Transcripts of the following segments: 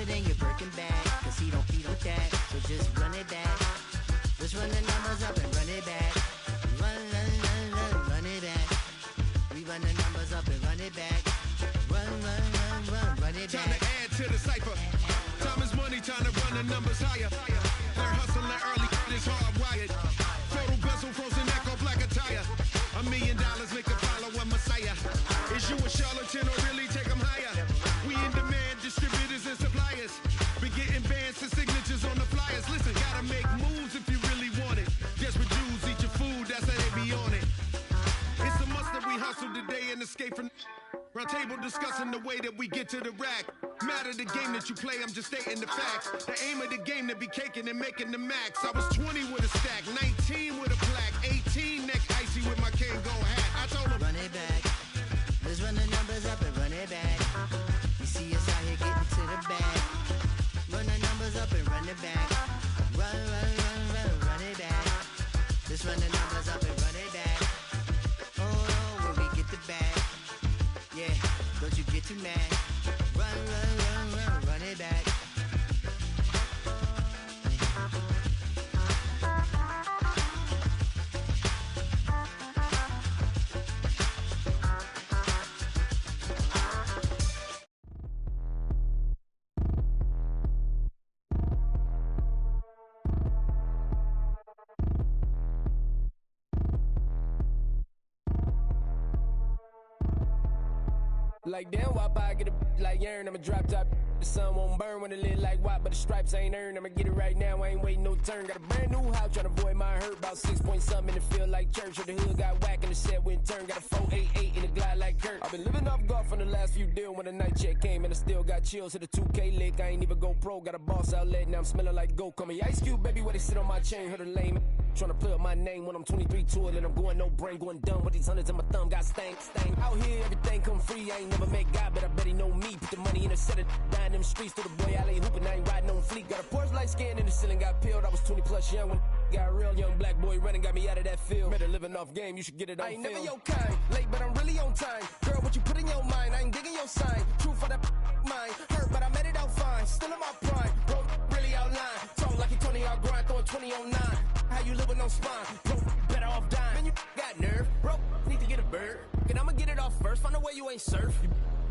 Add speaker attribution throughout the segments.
Speaker 1: it in your Birkin bag, cause he don't feed with that. So just run it back. Let's run the numbers up and run it back. Run it back. We run the numbers up and run it back. Run it back.
Speaker 2: Time to add to the cipher. Time is money, time to run the numbers higher. Learn hustling early, it's hardwired. Total bezel, frozen neck off like a tire. $1 million make a follow a messiah. Is you a charlatan or really take them higher? We in demand, distributors and suppliers. Been getting bands and signatures on the flyers. Listen, gotta make moves if you really want it. Desperate Jews eat your food, that's how they be on it. It's a must that we hustle today and escape from round table discussing the way that we get to the rack. Matter the game that you play, I'm just stating the facts. The aim of the game to be caking and making the max. I was 20 with a stack, 19 with a plaque, 18 neck icy with my Kango hat. I told him,
Speaker 1: run it back. Let's run the numbers up and run it back. You see us out here getting to the bag. Run the numbers up and run it back. Run it back. Let's run the numbers up and run it back. Oh, when we get the bag. Yeah, don't you get too mad. Run it back.
Speaker 3: Like damn, why I get a like urn? I'ma drop top. The sun won't burn when it lit like white, but the stripes ain't earned. I'ma get it right now, I ain't waiting no turn. Got a brand new house, tryna avoid my hurt. About 6 point something in the field like church. Or the hood got whack and the set went turn. Got a 488 in the glide like Kurt. I've been living off golf on the last few deals. When the night check came and I still got chills to the 2K lick. I ain't even go pro, got a boss outlet, now I'm smelling like goat. Call me Ice Cube, baby, where they sit on my chain. Heard a lame tryna play up my name when I'm 23 to it. And I'm going no brain, going dumb with these hundreds in my thumb. Got stank. Out here, everything come free. I ain't never met God, but I bet he know me. Put the money in a set of dying them streets to the boy alley hooping. I ain't riding on fleek. Got a Porsche light scan in the ceiling, got peeled. I was 20 plus young when got a real young black boy running, got me out of that field. Better living off game, you should get it on film. I ain't never your kind, late but I'm really on time. Girl, what you put in your mind, I ain't digging your sign. True for that mine, hurt but I made it out fine. Still in my prime, bro, really outline. Talk like you 20 out grind, throwing 20 on 9. How you live with no spine, bro, better off dying. Man, you got nerve, bro, need to get a bird. And I'ma get it off first, find a way you ain't surf.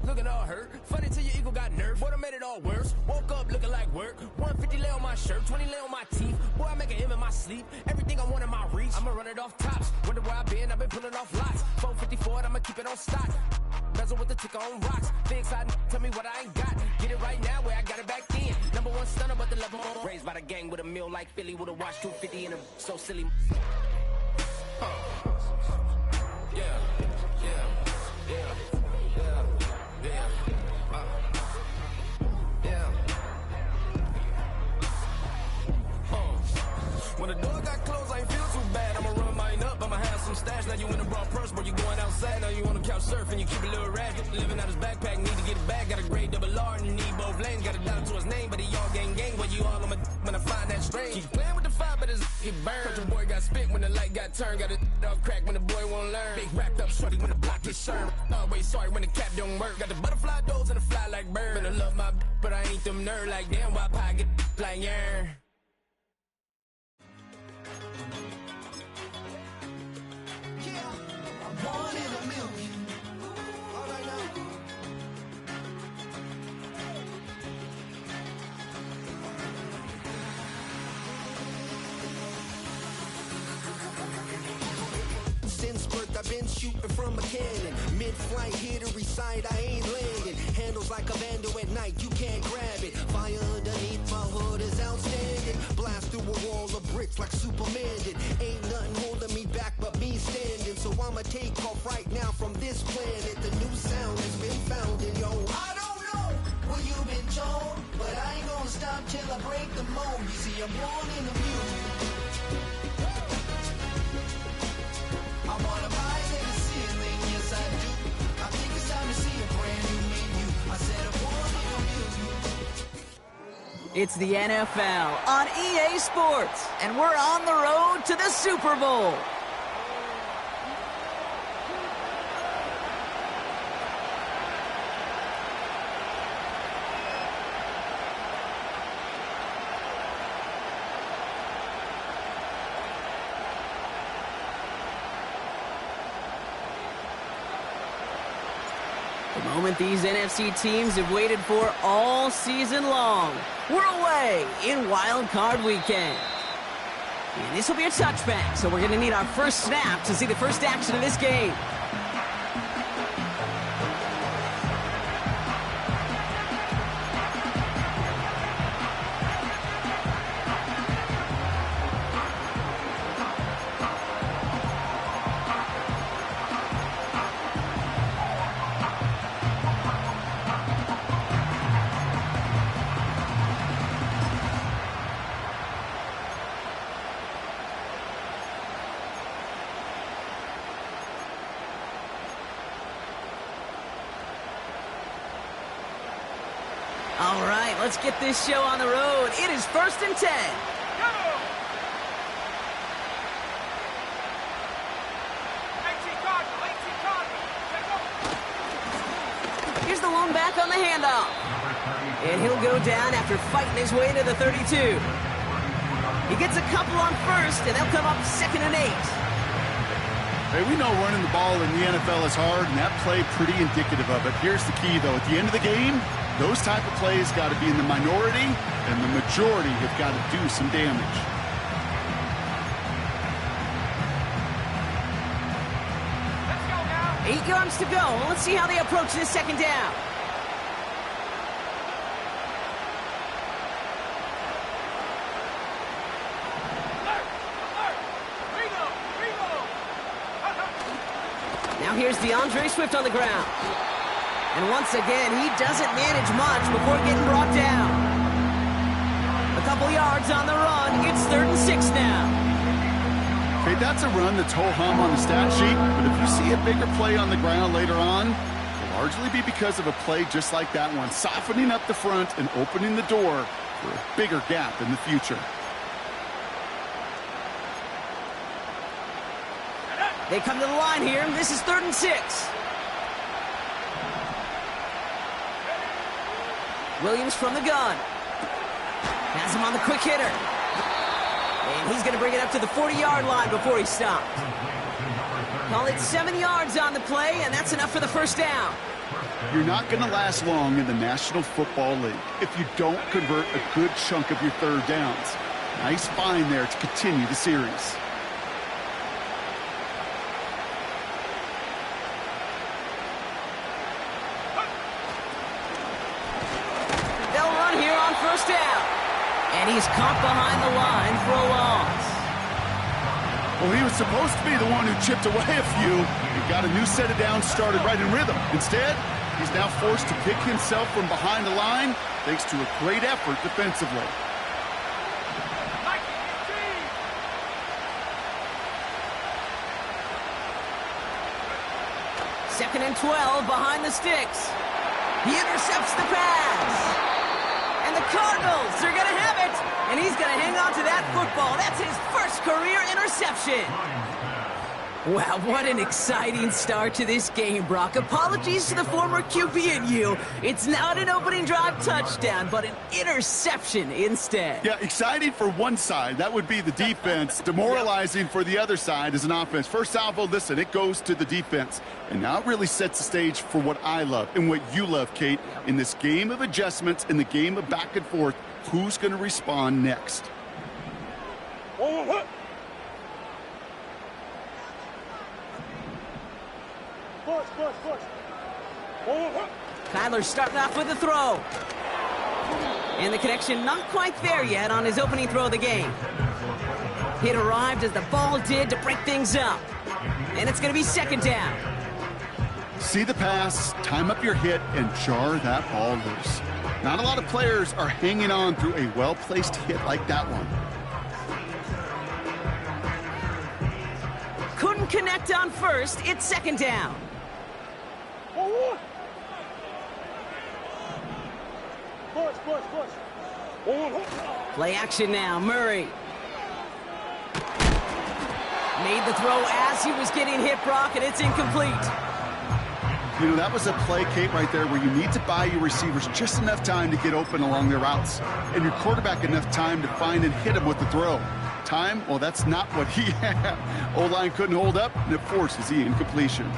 Speaker 3: Looking all hurt, funny till your ego got nerve. Boy, I made it all worse. Woke up looking like work. 150 lay on my shirt, 20 lay on my teeth. Boy, I make an M in my sleep. Everything I want in my reach. I'ma run it off tops. Wonder where I been, I've been pulling off lots. 454, I'ma keep it on stock. Bezel with the ticker on rocks. Things I tell me what I ain't got. Get it right now where I got it back then. Number one stunner, but the level more. Raised by the gang with a meal like Philly with a watch 250 and a so silly. When the door got closed, I ain't feel too bad. I'ma run mine up, I'ma have some stash. Now you in a broad purse, but you going outside. Now you on the couch surfing, you keep a little ratchet. Living out his backpack, need to get it back. Got a grade double R and need both lanes. Got a dollar to his name, but he all gang. But you all on my when I find that strange. Keep playing with the fire, but his get burned. But your boy got spit when the light got turned. Got it off crack when the boy won't learn. Big wrapped up shorty when the block gets served. Always sorry when the cap don't work. Got the butterfly doors and the fly like bird. And I love my but I ain't them nerd like damn. Why pie get like yeah.
Speaker 4: One in a million. All right now. Since birth I've been shooting from a cannon. Mid-flight here to recite, I ain't landing. Handles like a vandal at night, you can't grab it. Fire underneath my hood is outstanding. Blast through a wall of bricks like Superman did. Ain't nothing holding me back but me standing. So I'ma take off right now from this planet. The new sound has been found in yo. I don't know what you've been told, but I ain't gonna stop till I break the mold. You see, I'm born in the music. I wanna rise in the ceiling, yes I do. I think it's time to see a brand new menu. I said I'm born in the music.
Speaker 5: It's the NFL on EA Sports, and we're on the road to the Super Bowl. Moment these NFC teams have waited for all season long. We're away in Wildcard weekend. And this will be a touchback, so we're going to need our first snap to see the first action of this game. All right, let's get this show on the road. It is 1st and 10. Here's the lone back on the handoff. And he'll go down after fighting his way to the 32. He gets a couple on first, and they'll come up 2nd and 8.
Speaker 6: Hey, we know running the ball in the NFL is hard, and that play pretty indicative of it. Here's the key, though. At the end of the game, those type of plays got to be in the minority, and the majority have got to do some damage.
Speaker 3: Let's go now.
Speaker 5: 8 yards to go. Let's see how they approach this 2nd down. Now here's DeAndre Swift on the ground. And once again, he doesn't manage much before getting brought down. A couple yards on the run. It's 3rd and 6 now.
Speaker 6: Okay, that's a run that's ho-hum on the stat sheet, but if you see a bigger play on the ground later on, it'll largely be because of a play just like that one, softening up the front and opening the door for a bigger gap in the future.
Speaker 5: They come to the line here. This is 3rd and 6. Williams from the gun. Has him on the quick hitter. And he's going to bring it up to the 40-yard line before he stops. Call it 7 yards on the play, and that's enough for the first down.
Speaker 6: You're not going to last long in the National Football League if you don't convert a good chunk of your 3rd downs. Nice find there to continue the series.
Speaker 5: First down. And he's caught behind the line for a loss.
Speaker 6: Well, he was supposed to be the one who chipped away a few and got a new set of downs started right in rhythm. Instead, he's now forced to pick himself from behind the line thanks to a great effort defensively.
Speaker 5: Second and 12 behind the sticks. He intercepts the pass. And the Cardinals are going to have it. And he's going to hang on to that football. That's his first career interception. Wow, what an exciting start to this game, Brock. Apologies to the former QB and you. It's not an opening drive touchdown, but an interception instead.
Speaker 6: Yeah, exciting for one side. That would be the defense. Demoralizing for the other side as an offense. First salvo, listen, it goes to the defense. And now it really sets the stage for what I love and what you love, Kate. In this game of adjustments, in the game of back and forth, who's going to respond next?
Speaker 5: Kyler's starting off with a throw. And the connection not quite there yet on his opening throw of the game. Hit arrived as the ball did to break things up. And it's going to be 2nd down.
Speaker 6: See the pass, time up your hit, and jar that ball loose. Not a lot of players are hanging on through a well-placed hit like that one.
Speaker 5: Couldn't connect on first. It's 2nd down. Play action now. Murray. Made the throw as he was getting hit, Brock, and it's incomplete.
Speaker 6: You know, that was a play, Kate, right there where you need to buy your receivers just enough time to get open along their routes. And your quarterback enough time to find and hit him with the throw. Time, well, that's not what he had. O-line couldn't hold up, and it forces the incompletion.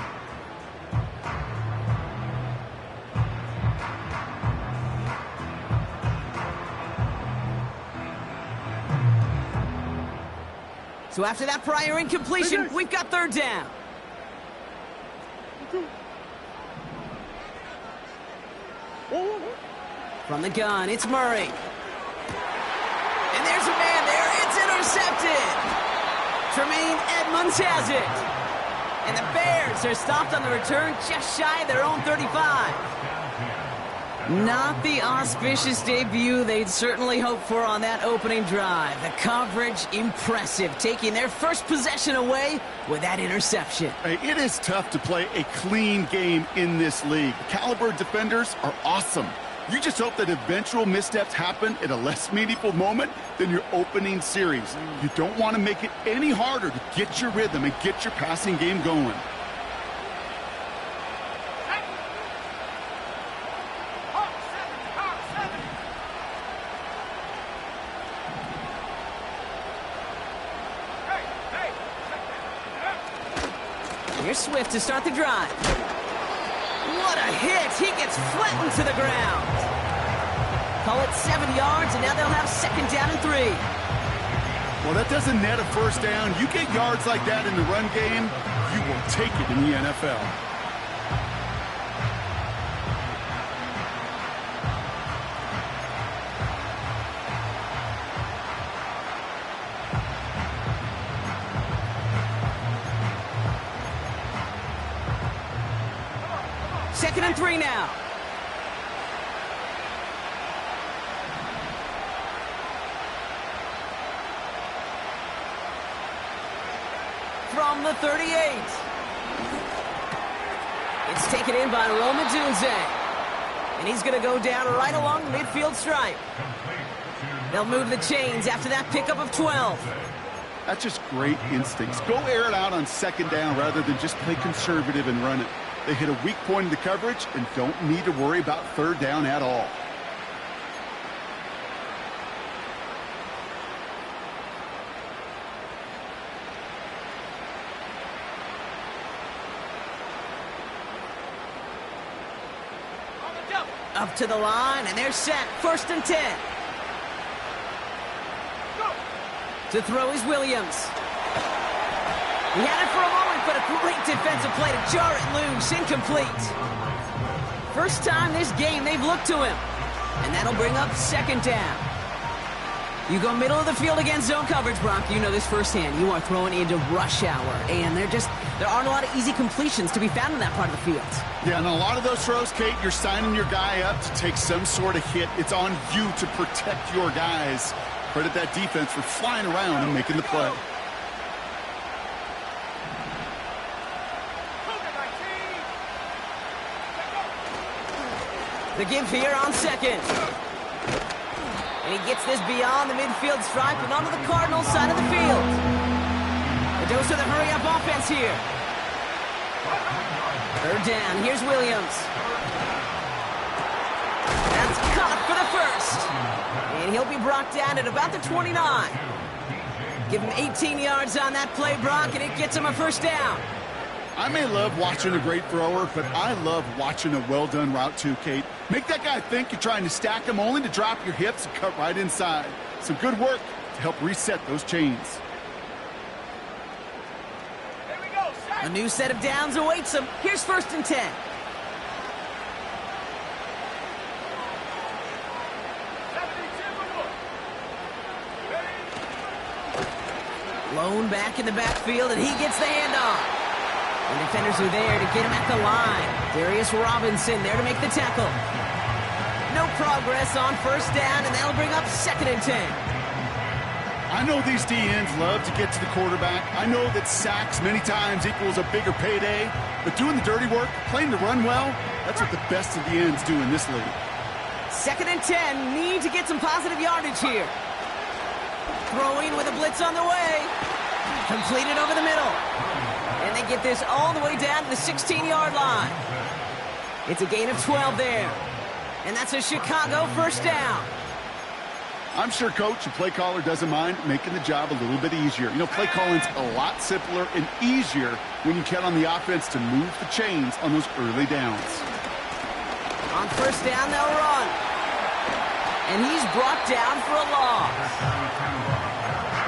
Speaker 5: So after that prior incompletion, we've got third down. From the gun, it's Murray. And there's a man there. It's intercepted. Tremaine Edmonds has it. And the Bears are stopped on the return just shy of their own 35. Not the auspicious debut they'd certainly hoped for on that opening drive. The coverage, impressive, taking their first possession away with that interception.
Speaker 6: Hey, it is tough to play a clean game in this league. Caliber defenders are awesome. You just hope that eventual missteps happen at a less meaningful moment than your opening series. You don't want to make it any harder to get your rhythm and get your passing game going.
Speaker 5: Here's Swift to start the drive. What a hit! He gets flattened to the ground. Call it 7 yards, and now they'll have second down and 3.
Speaker 6: Well, that doesn't net a first down. You get yards like that in the run game, you will take it in the NFL.
Speaker 5: Second and 3 now. From the 38. It's taken in by Roma Dunze. And he's going to go down right along the midfield stripe. They'll move the chains after that pickup of 12.
Speaker 6: That's just great instincts. Go air it out on second down rather than just play conservative and run it. They hit a weak point in the coverage and don't need to worry about third down at all.
Speaker 5: Up to the line, and they're set. First and 10. To throw is Williams. He had it for a moment, but a great defensive play to jar it loose. Incomplete. First time this game they've looked to him. And that'll bring up second down. You go middle of the field against zone coverage, Brock. You know this firsthand. You are throwing into rush hour. And there aren't a lot of easy completions to be found in that part of the field.
Speaker 6: Yeah, and a lot of those throws, Kate, you're signing your guy up to take some sort of hit. It's on you to protect your guys. Credit that defense for flying around and making the play.
Speaker 5: The give here on second. And he gets this beyond the midfield stripe and onto the Cardinals side of the field. A dose of the hurry-up offense here. Third down. Here's Williams. That's caught for the first. And he'll be brought down at about the 29. Give him 18 yards on that play, Brock, and it gets him a first down.
Speaker 6: I may love watching a great thrower, but I love watching a well-done route too, Kate. Make that guy think you're trying to stack him only to drop your hips and cut right inside. Some good work to help reset those chains.
Speaker 5: A new set of downs awaits him. Here's first and 10. Lone back in the backfield, and he gets the handoff. The defenders are there to get him at the line. Darius Robinson there to make the tackle. No progress on first down, and that'll bring up second and 10.
Speaker 6: I know these DNs love to get to the quarterback. I know that sacks many times equals a bigger payday, but doing the dirty work, playing the run well, that's what the best of the ends do in this league.
Speaker 5: Second and 10, need to get some positive yardage here. Throwing with a blitz on the way. Completed over the middle. And they get this all the way down to the 16-yard line. It's a gain of 12 there. And that's a Chicago first down.
Speaker 6: I'm sure coach and play caller doesn't mind making the job a little bit easier. You know, play calling's a lot simpler and easier when you count on the offense to move the chains on those early downs.
Speaker 5: On first down, they'll run. And he's brought down for a loss.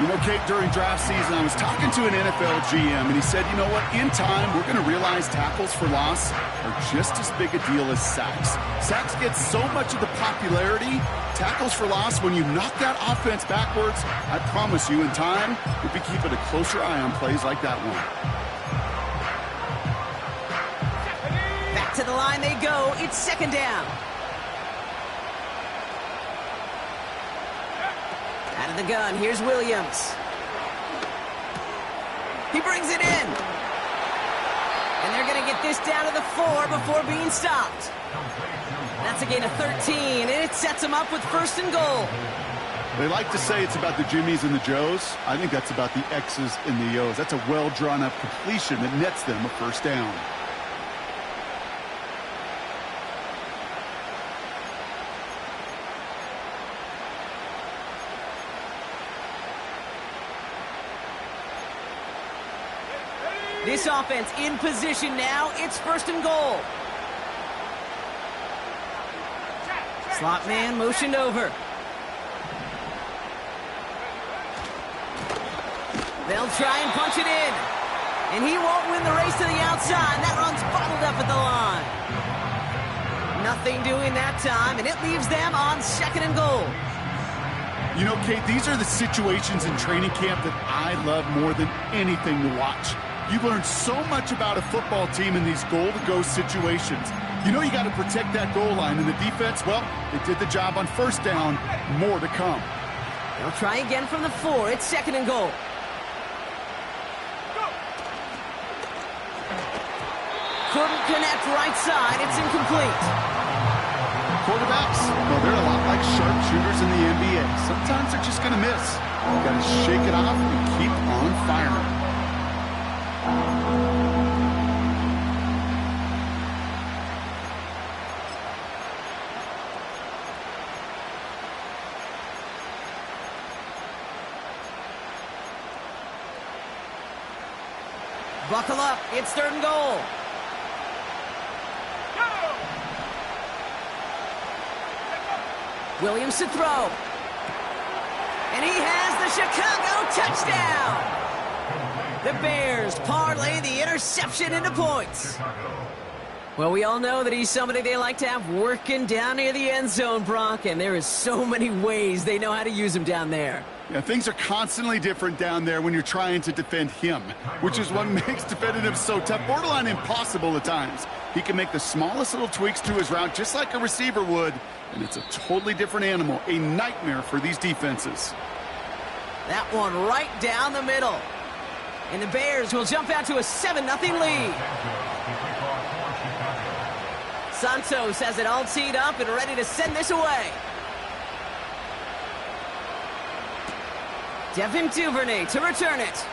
Speaker 6: You know, Kate, during draft season, I was talking to an NFL GM, and he said, you know what, in time, we're going to realize tackles for loss are just as big a deal as sacks. Sacks get so much of the popularity. Tackles for loss, when you knock that offense backwards, I promise you, in time, we'll be keeping a closer eye on plays like that one.
Speaker 5: Back to the line they go. It's second down. Out of the gun, here's Williams. He brings it in. And they're going to get this down to the 4 before being stopped. That's a gain of 13, and it sets them up with first and goal.
Speaker 6: They like to say it's about the Jimmies and the Joes. I think that's about the X's and the O's. That's a well-drawn-up completion that nets them a first down.
Speaker 5: This offense in position now. It's first and goal. Slot man motioned over. They'll try and punch it in. And he won't win the race to the outside. That run's bottled up at the line. Nothing doing that time, and it leaves them on second and goal.
Speaker 6: You know, Kate, these are the situations in training camp that I love more than anything to watch. You learn so much about a football team in these goal-to-go situations. You know you got to protect that goal line, and the defense, well, they did the job on first down. More to come.
Speaker 5: They'll try again from the 4. It's second and goal. Couldn't connect right side. It's incomplete.
Speaker 6: Quarterbacks, well, they're a lot like sharpshooters in the NBA. Sometimes they're just going to miss. You got to shake it off and keep on firing.
Speaker 5: Buckle up. It's third and goal. Williams to throw. And he has the Chicago touchdown. The Bears parlay the interception into points. Well, we all know that he's somebody they like to have working down near the end zone, Brock, and there is so many ways they know how to use him down there.
Speaker 6: Yeah, things are constantly different down there when you're trying to defend him, which is what makes defending him so tough, borderline impossible at times. He can make the smallest little tweaks to his route just like a receiver would, and it's a totally different animal, a nightmare for these defenses.
Speaker 5: That one right down the middle. And the Bears will jump out to a 7-0 lead. Santos has it all teed up and ready to send this away. Devin Duvernay to return it.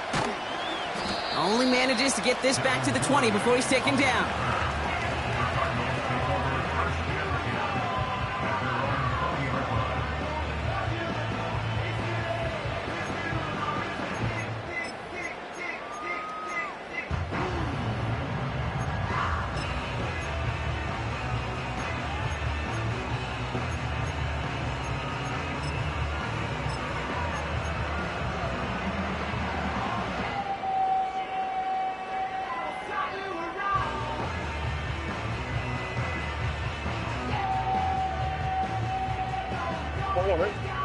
Speaker 5: Only manages to get this back to the 20 before he's taken down.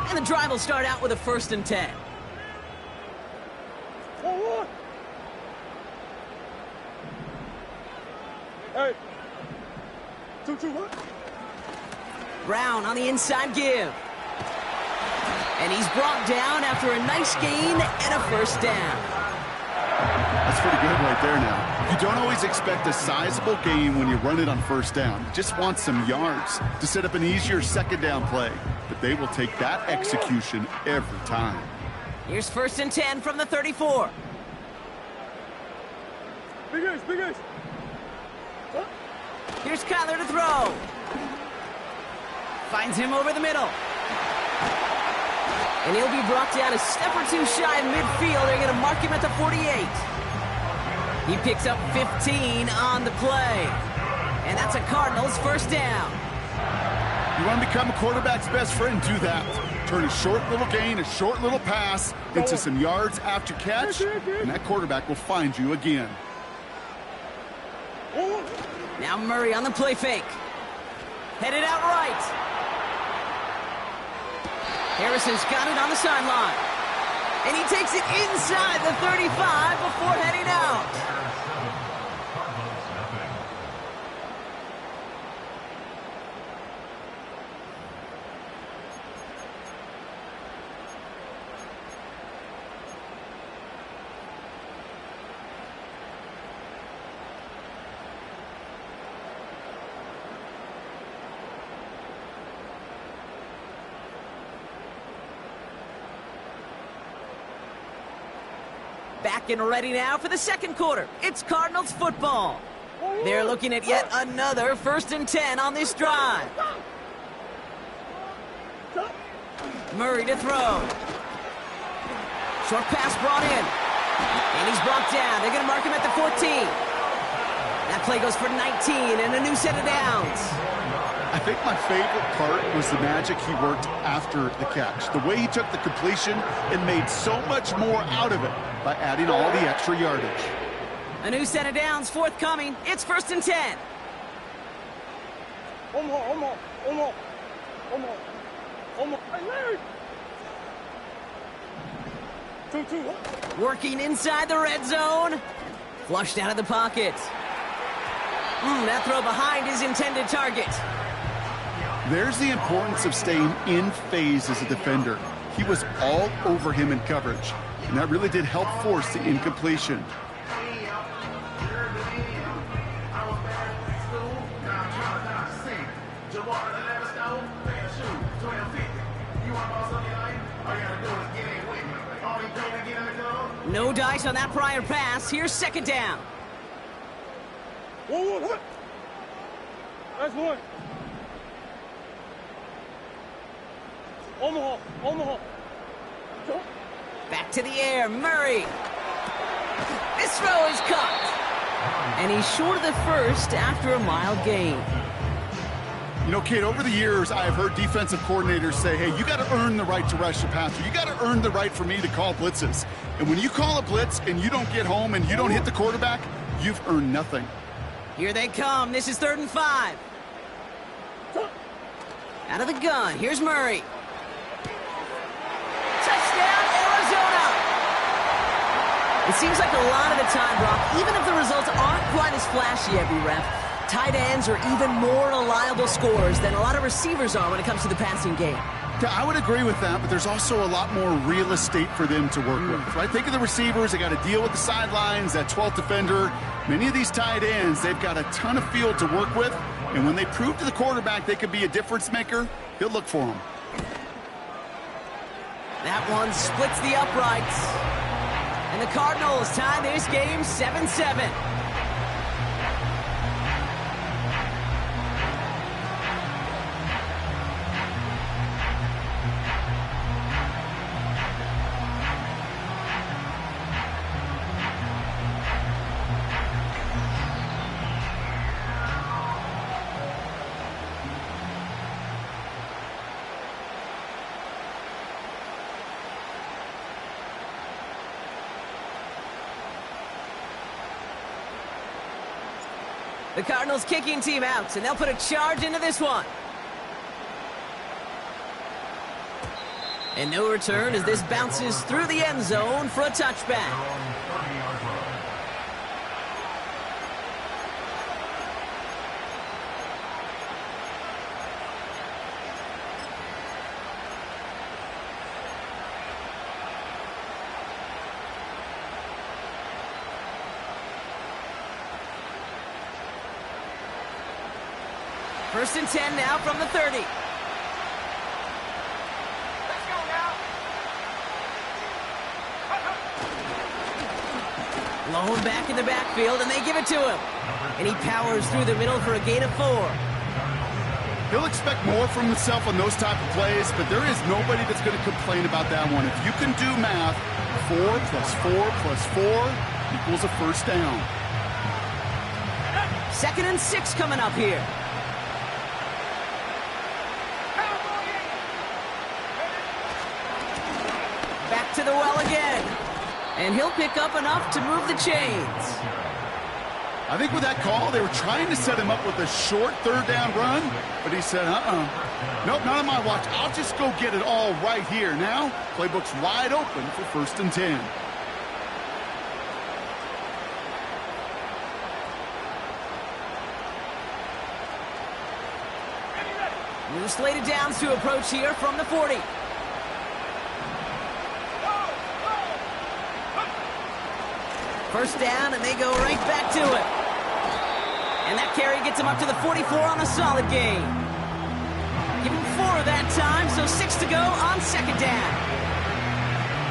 Speaker 5: And the drive will start out with a 1st and 10.
Speaker 7: Hey. 2-2, what?
Speaker 5: Brown on the inside give. And he's brought down after a nice gain and a first down.
Speaker 6: That's pretty good right there now. You don't always expect a sizable gain when you run it on first down. You just want some yards to set up an easier second down play. But they will take that execution every time.
Speaker 5: Here's 1st and 10 from the 34.
Speaker 7: Big ace, big ace. Huh?
Speaker 5: Here's Kyler to throw. Finds him over the middle. And he'll be brought down a step or two shy of midfield. They're going to mark him at the 48. He picks up 15 on the play. And that's a Cardinals first down.
Speaker 6: You want to become a quarterback's best friend? Do that. Turn a short little gain, a short little pass into some yards after catch, and that quarterback will find you again.
Speaker 5: Now Murray on the play fake. Headed out right. Harrison's got it on the sideline. And he takes it inside the 35 before heading out. Back and ready now for the second quarter. It's Cardinals football. They're looking at yet another 1st and 10 on this drive. Murray to throw. Short pass brought in. And he's brought down. They're going to mark him at the 14. That play goes for 19 and a new set of downs.
Speaker 6: I think my favorite part was the magic he worked after the catch. The way he took the completion and made so much more out of it by adding all the extra yardage.
Speaker 5: A new set of downs forthcoming. It's 1st and 10. Working inside the red zone. Flushed out of the pocket. That throw behind his intended target.
Speaker 6: There's the importance of staying in phase as a defender. He was all over him in coverage, and that really did help force the incompletion.
Speaker 5: No dice on that prior pass. Here's 2nd down.
Speaker 7: That's one. Omaha.
Speaker 5: Back to the air, Murray. This throw is caught. And he's short of the first after a mild gain.
Speaker 6: You know, Kate, over the years, I've heard defensive coordinators say, hey, you got to earn the right to rush the passer. You got to earn the right for me to call blitzes. And when you call a blitz and you don't get home and you don't hit the quarterback, you've earned nothing.
Speaker 5: Here they come. This is 3rd and 5. Out of the gun. Here's Murray. Touchdown, Arizona! It seems like a lot of the time, Brock, even if the results aren't quite as flashy every rep, tight ends are even more reliable scorers than a lot of receivers are when it comes to the passing game.
Speaker 6: Yeah, I would agree with that, but there's also a lot more real estate for them to work with, right? Think of the receivers. They got to deal with the sidelines, that 12th defender. Many of these tight ends, they've got a ton of field to work with, and when they prove to the quarterback they could be a difference maker, he'll look for them.
Speaker 5: That one splits the uprights. And the Cardinals tie this game 7-7. The Cardinals kicking team out, and they'll put a charge into this one. And no return as this bounces through the end zone for a touchback. First and 10 now from the 30.
Speaker 7: Let's go now.
Speaker 5: Lone back in the backfield, and they give it to him. And he powers through the middle for a gain of 4.
Speaker 6: He'll expect more from himself on those type of plays, but there is nobody that's going to complain about that one. If you can do math, 4 plus 4 plus 4 equals a first down.
Speaker 5: 2nd and 6 coming up here. Back to the well again. And he'll pick up enough to move the chains.
Speaker 6: I think with that call, they were trying to set him up with a short third down run, but he said, nope, not on my watch. I'll just go get it all right here. Now, playbook's wide open for 1st and 10.
Speaker 5: New slated downs to approach here from the 40. First down, and they go right back to it. And that carry gets him up to the 44 on a solid gain. Give him 4 that time, so 6 to go on 2nd down.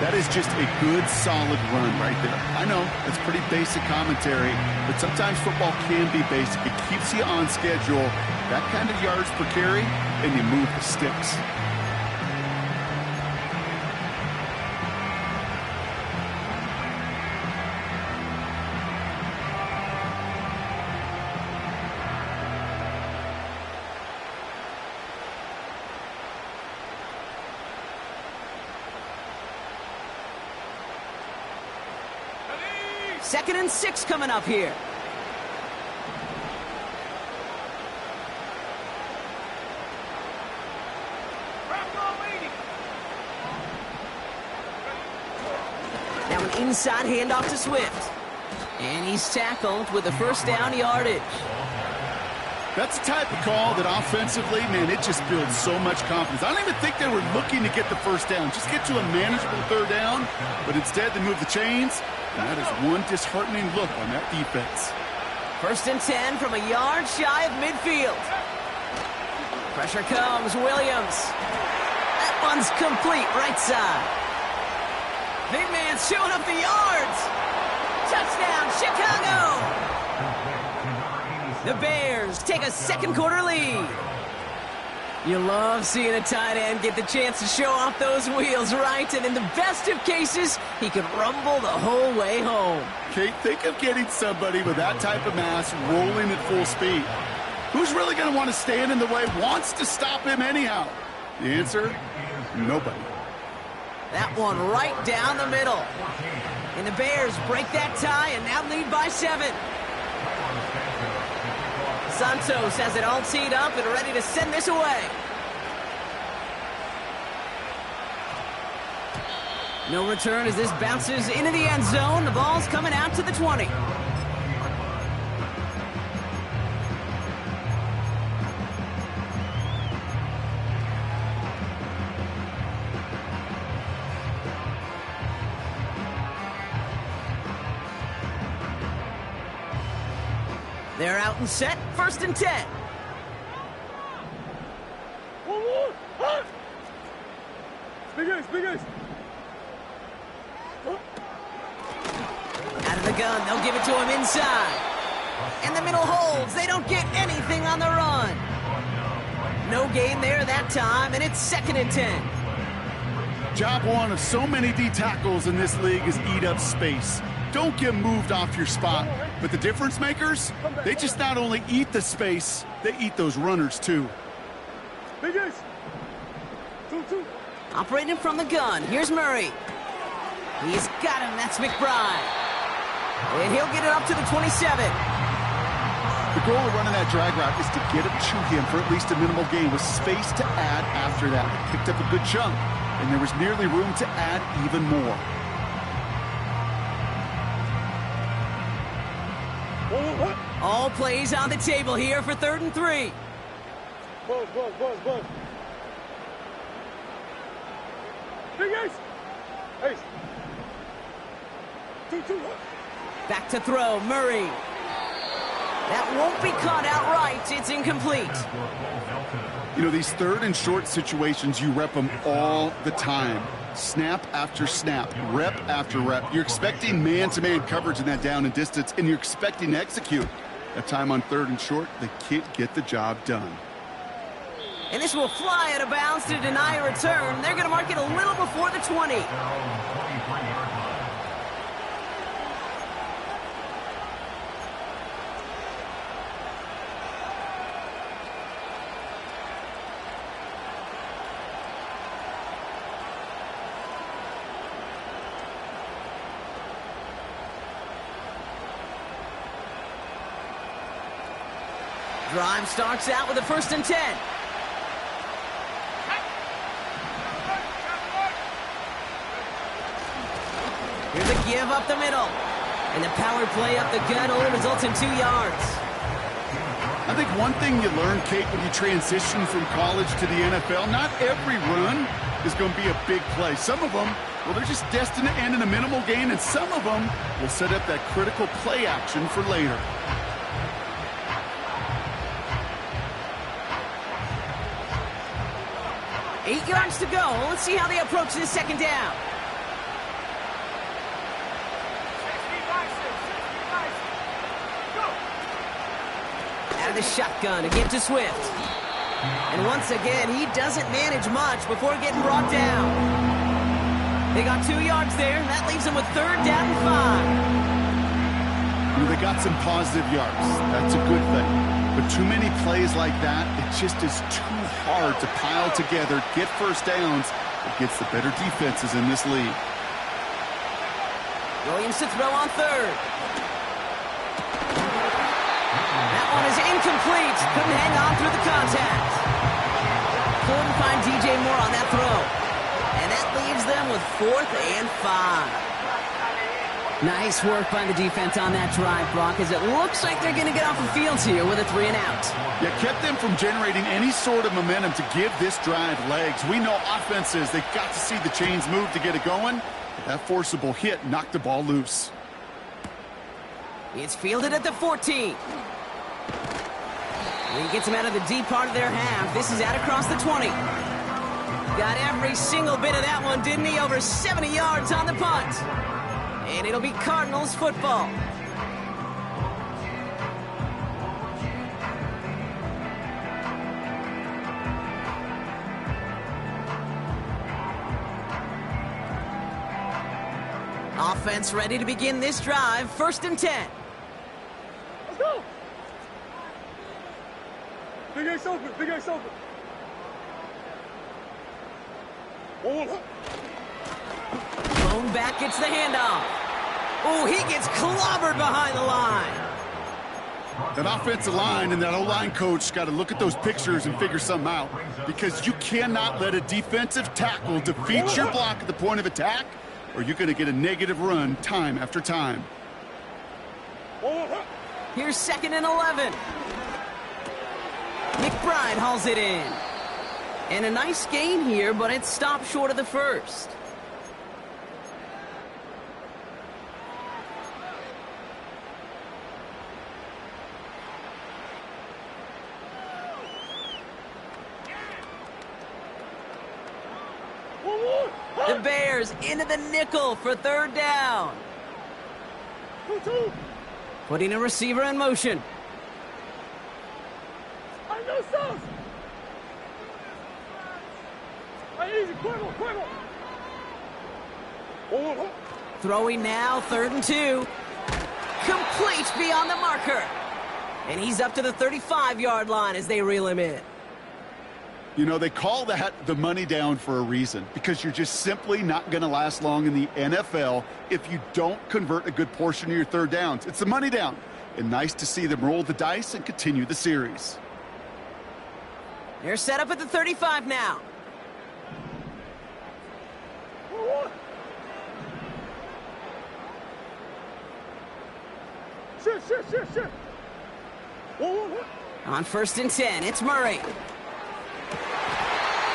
Speaker 6: That is just a good, solid run right there. I know, it's pretty basic commentary, but sometimes football can be basic. It keeps you on schedule. That kind of yards per carry, and you move the sticks.
Speaker 5: Second and 6 coming up here. Now an inside handoff to Swift. And he's tackled with a 1st down yardage.
Speaker 6: That's the type of call that offensively, man, it just builds so much confidence. I don't even think they were looking to get the 1st down, just get to a manageable 3rd down, but instead they move the chains, and that is one disheartening look on that defense.
Speaker 5: 1st and 10 from a yard shy of midfield. Pressure comes, Williams. That one's complete, right side. Big man's showing up the yards. Touchdown, Chicago! The Bears take a 2nd quarter lead. You love seeing a tight end get the chance to show off those wheels, right? And in the best of cases, he could rumble the whole way home.
Speaker 6: Kate, think of getting somebody with that type of mass rolling at full speed. Who's really going to want to stand in the way, wants to stop him anyhow? The answer, nobody.
Speaker 5: That one right down the middle. And the Bears break that tie and now lead by 7. Santos has it all teed up and ready to send this away. No return as this bounces into the end zone. The ball's coming out to the 20. They're out and set, 1st and 10. Out of the gun, they'll give it to him inside. And the middle holds. They don't get anything on the run. No gain there that time, and it's 2nd and 10.
Speaker 6: Job one of so many D tackles in this league is eat up space. Don't get moved off your spot. But the difference makers, they just not only eat the space, they eat those runners too.
Speaker 5: Operating from the gun, here's Murray. He's got him, that's McBride. And he'll get it up to the 27.
Speaker 6: The goal of running that drag route is to get it to him for at least a minimal gain with space to add after that. He picked up a good chunk, and there was nearly room to add even more.
Speaker 5: All plays on the table here for 3rd and 3. Back to throw, Murray. That won't be caught outright. It's incomplete.
Speaker 6: You know, these 3rd and short situations, you rep them all the time. Snap after snap, rep after rep. You're expecting man-to-man coverage in that down and distance, and you're expecting to execute. That time on 3rd and short, they can't get the job done.
Speaker 5: And this will fly out of bounds to deny a return. They're going to mark it a little before the 20. Drive starts out with a 1st and 10. Here's a give up the middle. And the power play up the gut only results in 2 yards.
Speaker 6: I think one thing you learn, Kate, when you transition from college to the NFL, not every run is going to be a big play. Some of them, well, they're just destined to end in a minimal gain, and some of them will set up that critical play action for later.
Speaker 5: Eight yards to go. Let's see how they approach this 2nd down. Out of the shotgun, again to Swift. And once again, he doesn't manage much before getting brought down. They got 2 yards there, and that leaves them with 3rd down and 5.
Speaker 6: They got some positive yards. That's a good thing. But too many plays like that, it just is too hard to pile together, get 1st downs against the better defenses in this league.
Speaker 5: Williams to throw on 3rd. That one is incomplete. Couldn't hang on through the contact. Couldn't find DJ Moore on that throw. And that leaves them with 4th and 5. Nice work by the defense on that drive, Brock, as it looks like they're going to get off the field here with a 3 and out.
Speaker 6: Yeah, kept them from generating any sort of momentum to give this drive legs. We know offenses, they've got to see the chains move to get it going. But that forcible hit knocked the ball loose.
Speaker 5: It's fielded at the 14. And he gets them out of the deep part of their half. This is out across the 20. Got every single bit of that one, didn't he? Over 70 yards on the punt. And it'll be Cardinals football. Offense ready to begin this drive. 1st and 10.
Speaker 7: Let's go! Big Ace open, Big Ace open.
Speaker 5: Blown back gets the handoff. Oh, he gets clobbered behind the line.
Speaker 6: That offensive line and that O-line coach got to look at those pictures and figure something out, because you cannot let a defensive tackle defeat your block at the point of attack, or you're going to get a negative run time after time.
Speaker 5: Here's 2nd and 11. McBride hauls it in. And a nice gain here, but it stopped short of the 1st. The Bears into the nickel for 3rd down. Putting a receiver in motion.
Speaker 7: I know sauce. Easy, quiver.
Speaker 5: Throwing now, 3rd and 2. Complete beyond the marker. And he's up to the 35-yard line as they reel him in.
Speaker 6: You know, they call that the money down for a reason, because you're just simply not going to last long in the NFL if you don't convert a good portion of your 3rd downs. It's the money down. And nice to see them roll the dice and continue the series.
Speaker 5: They're set up at the 35 now.
Speaker 7: Shit.
Speaker 5: On 1st and 10, it's Murray.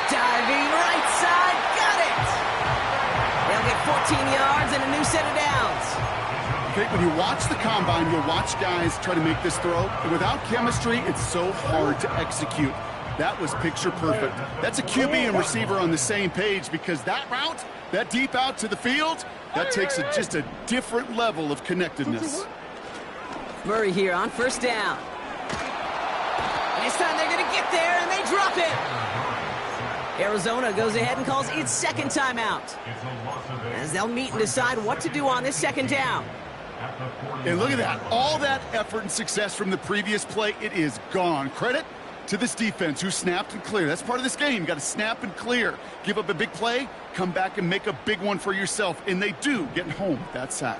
Speaker 5: Diving right side, got it! They'll get 14 yards and a new set of downs.
Speaker 6: Okay, when you watch the combine, you'll watch guys try to make this throw. And without chemistry, it's so hard to execute. That was picture perfect. That's a QB and receiver on the same page, because that route, that deep out to the field, that takes just a different level of connectedness.
Speaker 5: Murray here on 1st down. And this time they're going to get there, and they drop it. Arizona goes ahead and calls its 2nd timeout, as they'll meet and decide what to do on this 2nd down.
Speaker 6: And look at that. All that effort and success from the previous play, it is gone. Credit to this defense who snapped and cleared. That's part of this game. You got to snap and clear. Give up a big play, come back and make a big one for yourself. And they do, getting home with that sack.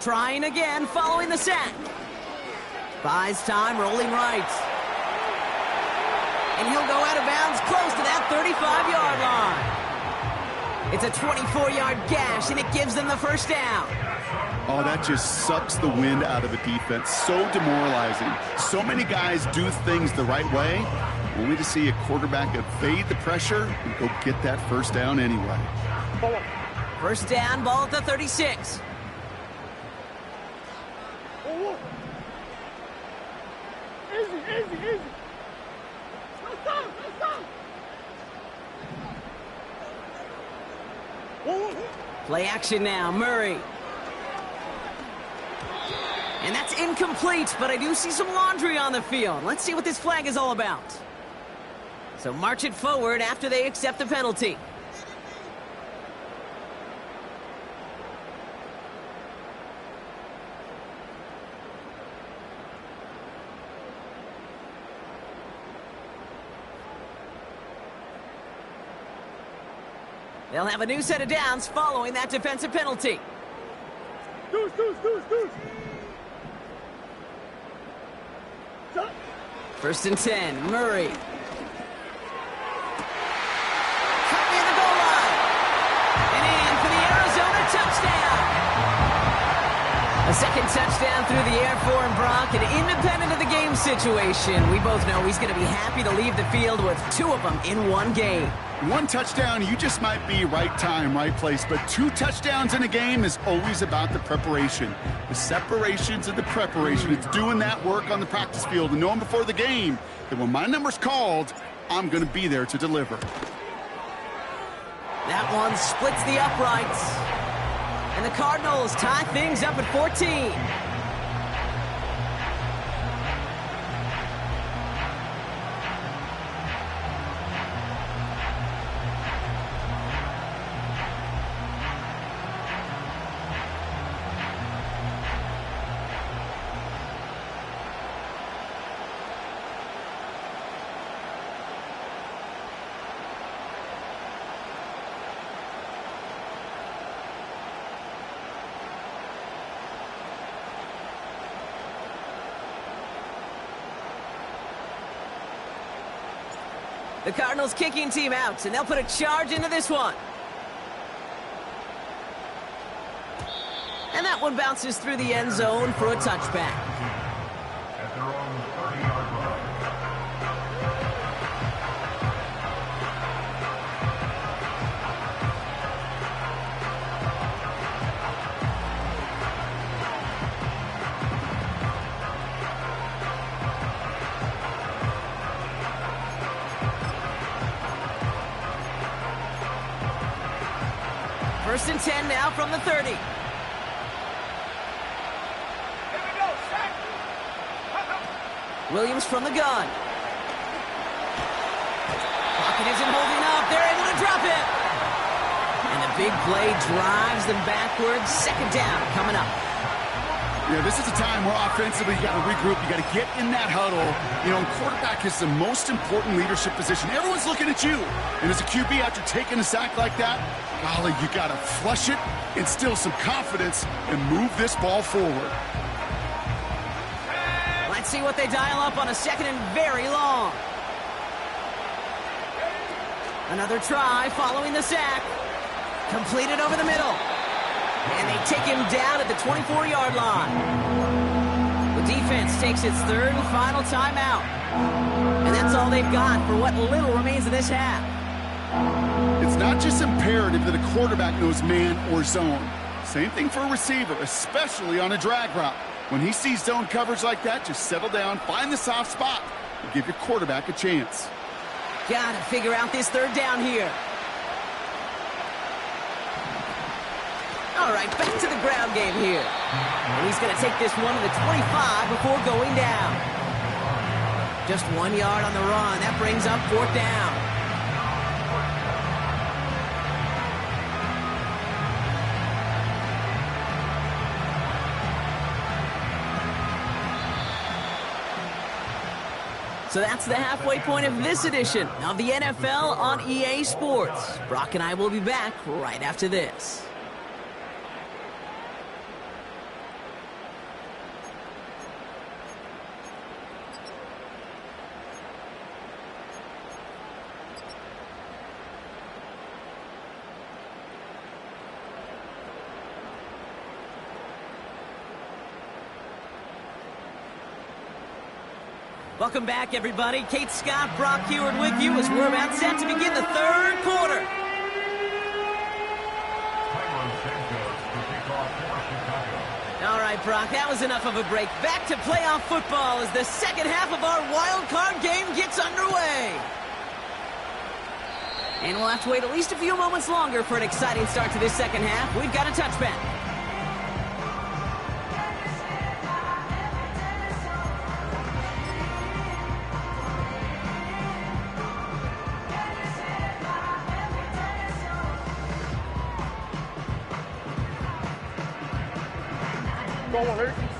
Speaker 5: Trying again following the sack. Buys time, rolling right. And he'll go out of bounds close to that 35-yard line. It's a 24-yard gash, and it gives them the first down.
Speaker 6: Oh, that just sucks the wind out of a defense. So demoralizing. So many guys do things the right way, only to see a quarterback evade the pressure and go get that first down anyway.
Speaker 5: First down, ball at the 36.
Speaker 7: Easy. Let's go.
Speaker 5: Play action now, Murray. And that's incomplete, but I do see some laundry on the field. Let's see what this flag is all about. So march it forward after they accept the penalty. They'll have a new set of downs following that defensive penalty.
Speaker 7: Deuce.
Speaker 5: First and 10, Murray. Cut near the goal line. And in for the Arizona touchdown. A second touchdown through the air for Brock, and independent of the game situation, we both know he's going to be happy to leave the field with two of them in one game.
Speaker 6: One touchdown, you just might be right time, right place. But two touchdowns in a game is always about the preparation. The separations and the preparation. It's doing that work on the practice field and knowing before the game that when my number's called, I'm going to be there to deliver.
Speaker 5: That one splits the uprights. And the Cardinals tie things up at 14. The Cardinals kicking team out, and they'll put a charge into this one. And that one bounces through the end zone for a touchback. First and 10 now from the 30. Williams from the gun. Pocket isn't holding up. They're able to drop it. And the big play drives them backwards. Second down coming up.
Speaker 6: Yeah, this is a time where offensively you got to regroup. You got to get in that huddle. You know, quarterback is the most important leadership position. Everyone's looking at you. And as a QB, after taking a sack like that, golly, you got to flush it, instill some confidence, and move this ball forward.
Speaker 5: Let's see what they dial up on a second and very long. Another try following the sack. Completed over the middle. And they take him down at the 24-yard line. The defense takes its third and final timeout. And that's all they've got for what little remains of this half.
Speaker 6: It's not just imperative that a quarterback knows man or zone. Same thing for a receiver, especially on a drag route. When he sees zone coverage like that, just settle down, find the soft spot, and give your quarterback a chance.
Speaker 5: Gotta figure out this third down here. All right, back to the ground game here. And he's going to take this one to the 25 before going down. Just 1 yard on the run. That brings up fourth down. So that's the halfway point of this edition of the NFL on EA Sports. Brock and I will be back right after this. Welcome back, everybody. Kate Scott, Brock Heward with you as we're about set to begin the third quarter. All right, Brock, that was enough of a break. Back to playoff football as the second half of our wild card game gets underway. And we'll have to wait at least a few moments longer for an exciting start to this second half. We've got a touchback.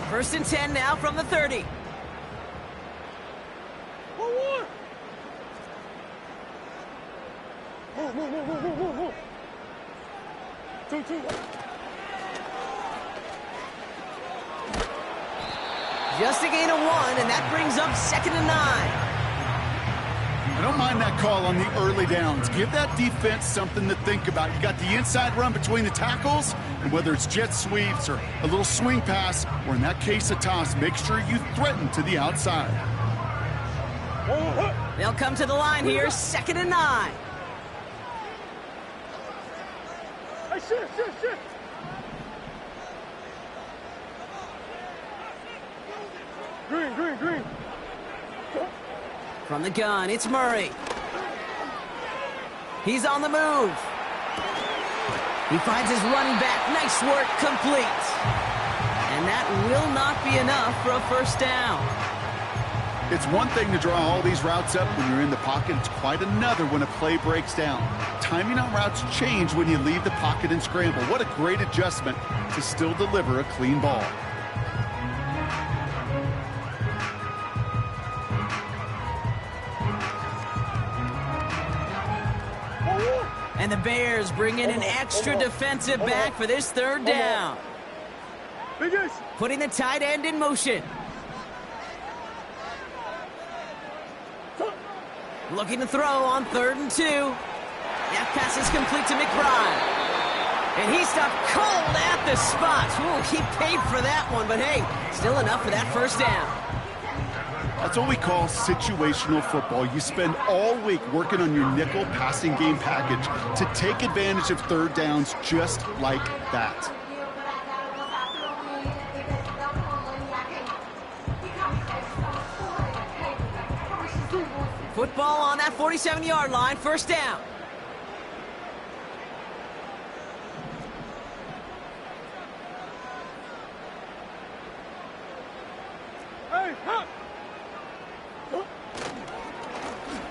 Speaker 5: First and 10 now from the 30.
Speaker 7: 1-1. Move. 2-2.
Speaker 5: Just a gain of 1, and that brings up 2nd and 9.
Speaker 6: I don't mind that call on the early downs. Give that defense something to think about. You got the inside run between the tackles, and whether it's jet sweeps or a little swing pass, or in that case a toss, make sure you threaten to the outside.
Speaker 5: They'll come to the line here, 2nd and 9.
Speaker 7: Hey, shit. Green.
Speaker 5: From the gun, it's Murray. He's on the move. He finds his running back. Nice work, complete. And that will not be enough for a first down.
Speaker 6: It's one thing to draw all these routes up when you're in the pocket. It's quite another when a play breaks down. Timing on routes change when you leave the pocket and scramble. What a great adjustment to still deliver a clean ball.
Speaker 5: And the Bears bring in an extra defensive back for this third down. Putting the tight end in motion. Looking to throw on 3rd and 2. That pass is complete to McBride. And he stopped cold at the spot. Ooh, he paid for that one, but hey, still enough for that first down.
Speaker 6: That's what we call situational football. You spend all week working on your nickel passing game package to take advantage of third downs just like that.
Speaker 5: Football on that 47-yard line, first down.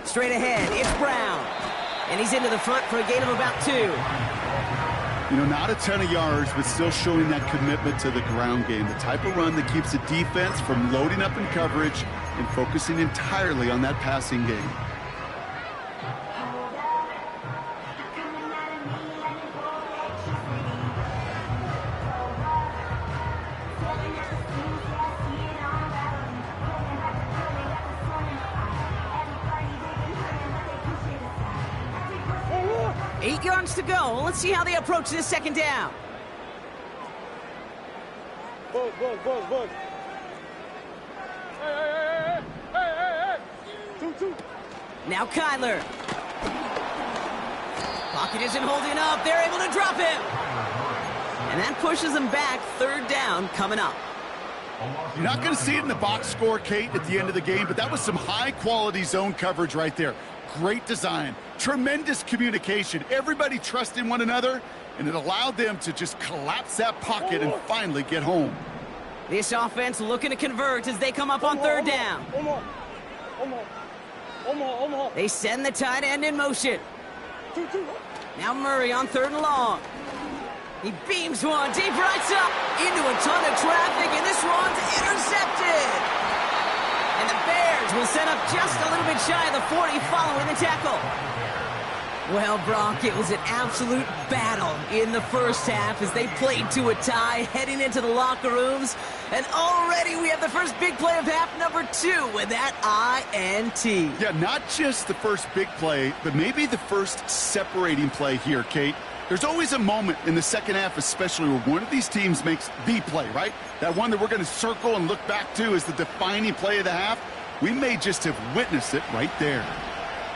Speaker 5: Straight ahead, it's Brown. And he's into the front for a gain of about 2.
Speaker 6: You know, not a ton of yards, but still showing that commitment to the ground game. The type of run that keeps the defense from loading up in coverage and focusing entirely on that passing game.
Speaker 5: To go. Let's see how they approach this second down.
Speaker 7: Buzz. Hey. 2-2.
Speaker 5: Now Kyler. Pocket isn't holding up. They're able to drop him. And that pushes them back. Third down coming up.
Speaker 6: You're not going to see it in the box score, Kate, at the end of the game, but that was some high-quality zone coverage right there. Great design, tremendous communication, everybody trusting one another, and it allowed them to just collapse that pocket and finally get home.
Speaker 5: This offense looking to convert as they come up on third down. They send the tight end in motion. Now Murray on 3rd and long. He beams one deep right up into a ton of traffic, and this one's intercepted. And the Bears will set up just a little bit shy of the 40 following the tackle. Well, Brock, it was an absolute battle in the first half as they played to a tie heading into the locker rooms. And already we have the first big play of half number 2 with that INT.
Speaker 6: Yeah, not just the first big play, but maybe the first separating play here, Kate. There's always a moment in the second half, especially where one of these teams makes the play, right? That one that we're going to circle and look back to as the defining play of the half. We may just have witnessed it right there.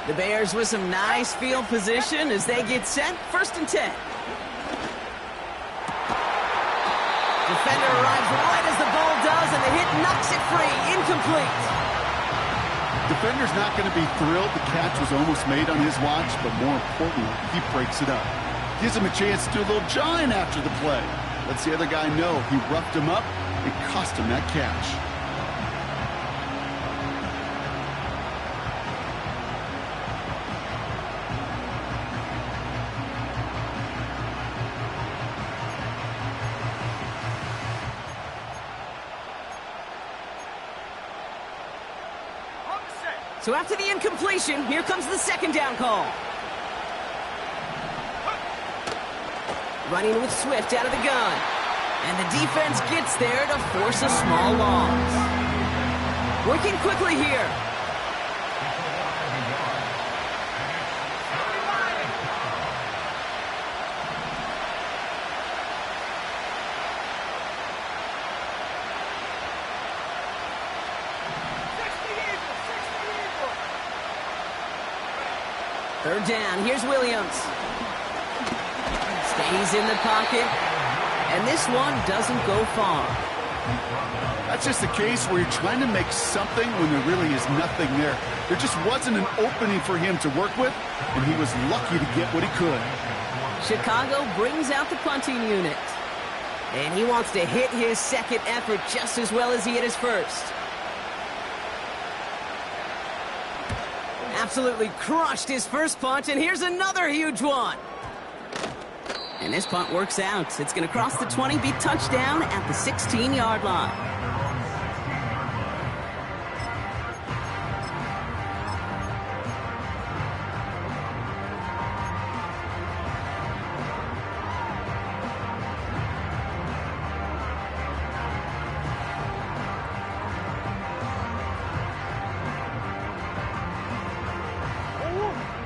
Speaker 5: The Bears with some nice field position as they get set. 1st and 10. Defender arrives right as the ball does, and the hit knocks it free. Incomplete.
Speaker 6: Defender's not going to be thrilled the catch was almost made on his watch, but more importantly, he breaks it up. Gives him a chance to do a little jawing after the play. Lets the other guy know he roughed him up and cost him that catch.
Speaker 5: So after the incompletion, here comes the 2nd down call. Running with Swift out of the gun. And the defense gets there to force a small loss. Working quickly here. Third down, here's Williams. Stays in the pocket, and this one doesn't go far.
Speaker 6: That's just a case where you're trying to make something when there really is nothing there. There just wasn't an opening for him to work with, and he was lucky to get what he could.
Speaker 5: Chicago brings out the punting unit, and he wants to hit his 2nd effort just as well as he hit his 1st. Absolutely crushed his 1st punt, and here's another huge one. And this punt works out. It's going to cross the 20, be touchdown at the 16-yard line.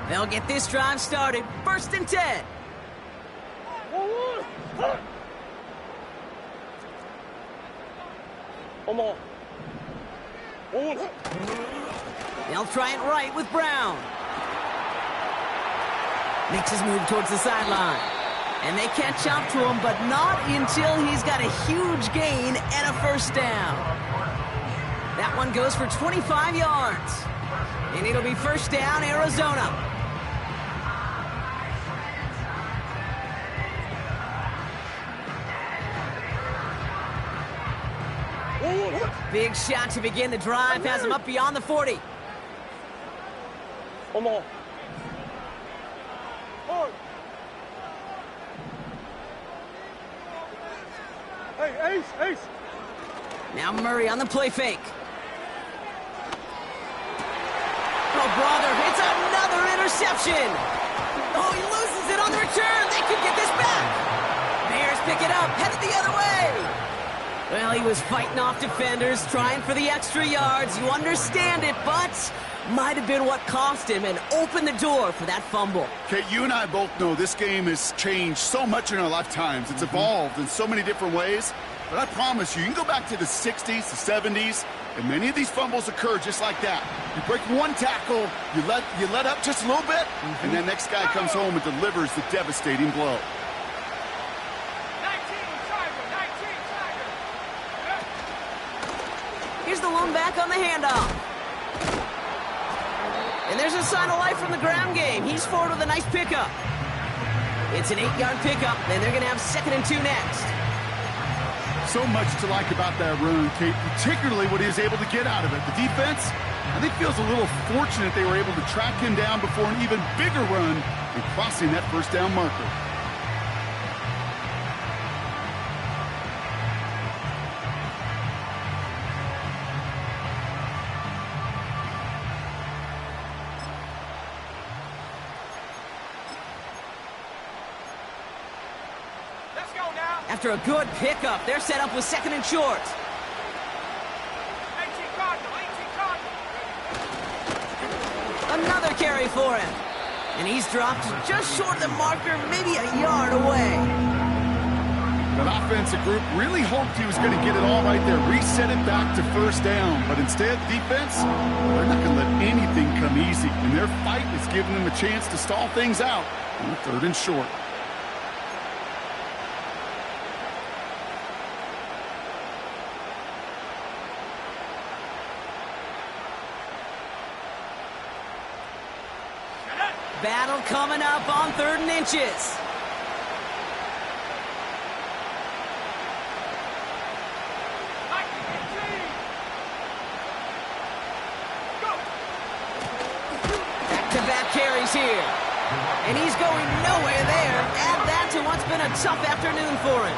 Speaker 5: They'll get this drive started. 1st and 10. They'll try it right with Brown. Makes his move towards the sideline. And they catch up to him, but not until he's got a huge gain and a 1st down. That one goes for 25 yards. And it'll be 1st down, Arizona. Big shot to begin the drive, has him up beyond the 40.
Speaker 7: Come on. Hey, Ace.
Speaker 5: Now Murray on the play fake. Oh, brother, it's another interception. Oh, he loses it on the return. They could get this back. Bears pick it up, headed the other way. Well, he was fighting off defenders, trying for the extra yards. You understand it, but might have been what cost him and opened the door for that fumble.
Speaker 6: Okay, you and I both know this game has changed so much in our lifetimes. It's evolved in so many different ways. But I promise you, you can go back to the 60s, the 70s, and many of these fumbles occur just like that. You break one tackle, you let up just a little bit, and that next guy comes home and delivers the devastating blow.
Speaker 5: Here's the lone back on the handoff. And there's a sign of life from the ground game. He's forward with a nice pickup. It's an 8-yard pickup, and they're going to have 2nd and 2 next.
Speaker 6: So much to like about that run, Kate, particularly what he was able to get out of it. The defense, I think, feels a little fortunate they were able to track him down before an even bigger run and crossing that 1st down marker.
Speaker 5: After a good pickup, they're set up with 2nd and short. Another carry for him. And he's dropped just short of the marker, maybe a yard away.
Speaker 6: That offensive group really hoped he was going to get it all right there, reset it back to first down. But instead, defense, they're not going to let anything come easy. And their fight is giving them a chance to stall things out on 3rd and short.
Speaker 5: Battle coming up on 3rd and inches. Back-to-back carries here. And he's going nowhere there. Add that to what's been a tough afternoon for him.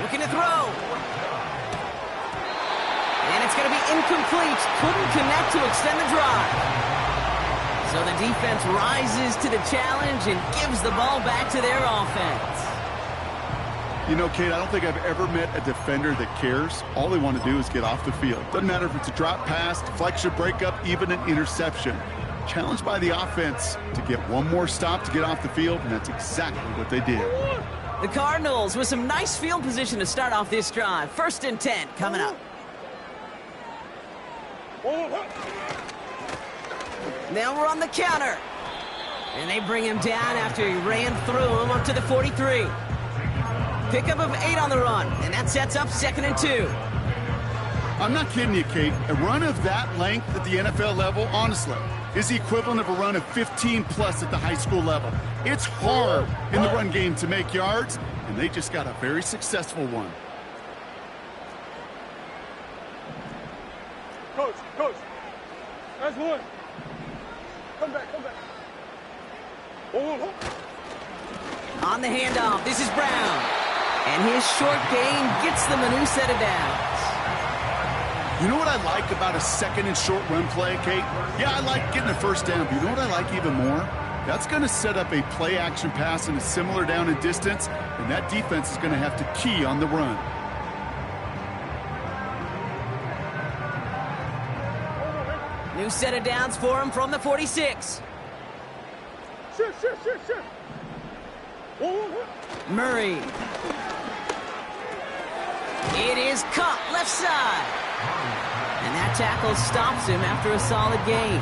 Speaker 5: Looking to throw. And it's going to be incomplete. Couldn't connect to extend the drive. So the defense rises to the challenge and gives the ball back to their offense.
Speaker 6: You know, Kate, I don't think I've ever met a defender that cares. All they want to do is get off the field. Doesn't matter if it's a drop pass, deflection, breakup, even an interception. Challenged by the offense to get one more stop to get off the field, and that's exactly what they did.
Speaker 5: The Cardinals with some nice field position to start off this drive. 1st and 10 coming up. They'll run the counter. And they bring him down after he ran through him up to the 43. Pickup of 8 on the run, and that sets up 2nd and 2.
Speaker 6: I'm not kidding you, Kate. A run of that length at the NFL level, honestly, is the equivalent of a run of 15-plus at the high school level. It's hard in the run game to make yards, and they just got a very successful one.
Speaker 7: Coach. That's one. Come back. Oh.
Speaker 5: On the handoff, this is Brown. And his short gain gets them a new set of downs.
Speaker 6: You know what I like about a 2nd and short run play, Kate? Yeah, I like getting a first down, but you know what I like even more? That's going to set up a play-action pass in a similar down and distance, and that defense is going to have to key on the run.
Speaker 5: New set of downs for him from the 46.
Speaker 7: Sure.
Speaker 5: Murray. It is caught left side. And that tackle stops him after a solid gain.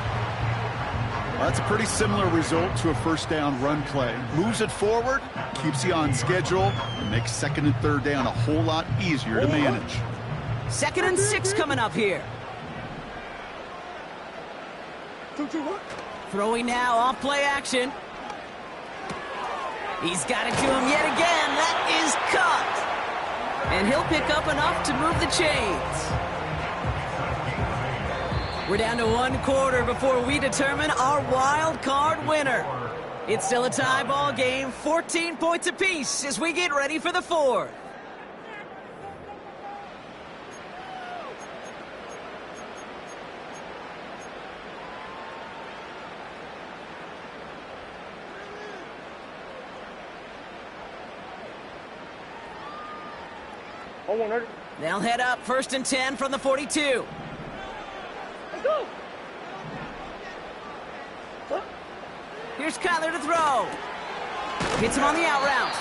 Speaker 6: Well, that's a pretty similar result to a first down run play. Moves it forward, keeps you on schedule, and makes 2nd and 3rd down a whole lot easier to manage.
Speaker 5: 2nd and 6 coming up here. Throwing now off play action. He's got it to him yet again. That is cut. And he'll pick up enough to move the chains. We're down to 1 quarter before we determine our wild card winner. It's still a tie ball game, 14 points apiece as we get ready for the 4th. They'll head up 1st and 10 from the 42.
Speaker 7: Let's go.
Speaker 5: Here's Kyler to throw. Hits him on the out route.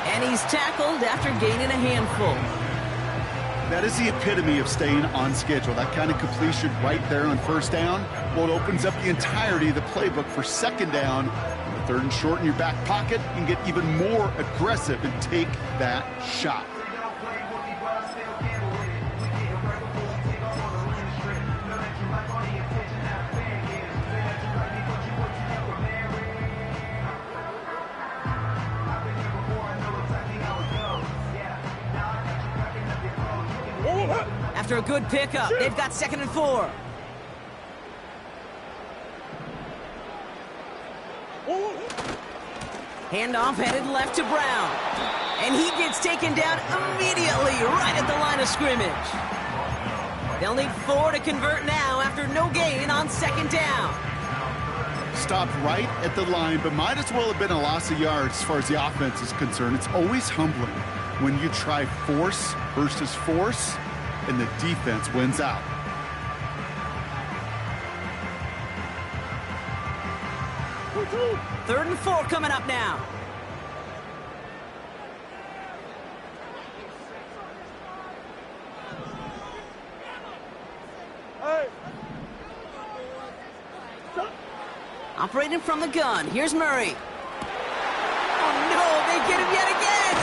Speaker 5: And he's tackled after gaining a handful.
Speaker 6: That is the epitome of staying on schedule. That kind of completion right there on first down. Well, it opens up the entirety of the playbook for 2nd down. On the 3rd and short in your back pocket, you can get even more aggressive and take that shot.
Speaker 5: After a good pickup, they've got 2nd and 4. Handoff headed left to Brown. And he gets taken down immediately right at the line of scrimmage. They'll need 4 to convert now after no gain on 2nd down.
Speaker 6: Stopped right at the line, but might as well have been a loss of yards as far as the offense is concerned. It's always humbling when you try force versus force, and the defense wins out.
Speaker 5: Third and 4 coming up now. Operating from the gun, here's Murray. Oh no, they get him yet again!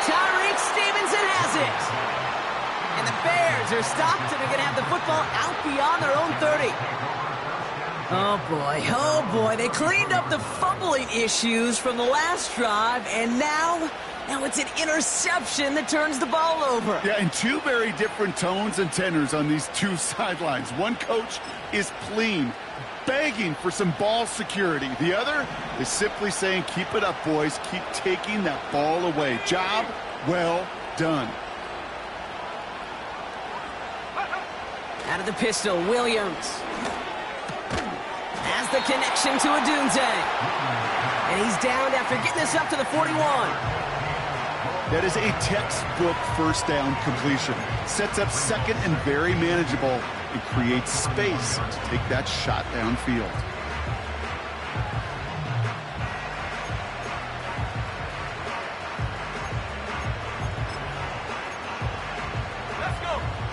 Speaker 5: Tyreek Stevenson has it! And the Bears are stopped and are going to have the football out beyond their own 30. Oh boy, they cleaned up the fumbling issues from the last drive, and now it's an interception that turns the ball over.
Speaker 6: Yeah, and two very different tones and tenors on these two sidelines. One coach is pleading, begging for some ball security. The other is simply saying, keep it up, boys. Keep taking that ball away. Job well done.
Speaker 5: Out of the pistol, Williams. Has the connection to Adunze. And he's downed after getting this up to the 41.
Speaker 6: That is a textbook first down completion. Sets up second and very manageable and creates space to take that shot downfield.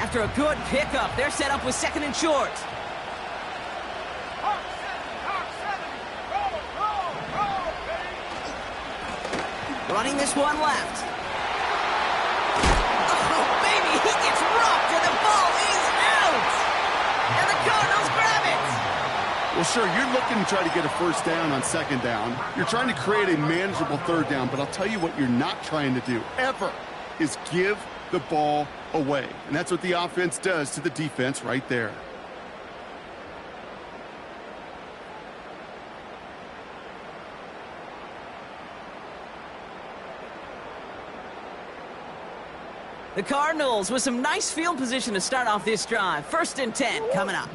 Speaker 5: After a good pickup, they're set up with second and short. Running this one left. Oh, baby, he gets rocked and the ball is out. And the Cardinals grab it.
Speaker 6: Well, sure, you're looking to try to get a first down on second down. You're trying to create a manageable third down, but I'll tell you what you're not trying to do, ever, is give the ball away. And that's what the offense does to the defense right there.
Speaker 5: The Cardinals with some nice field position to start off this drive. 1st and 10 coming up.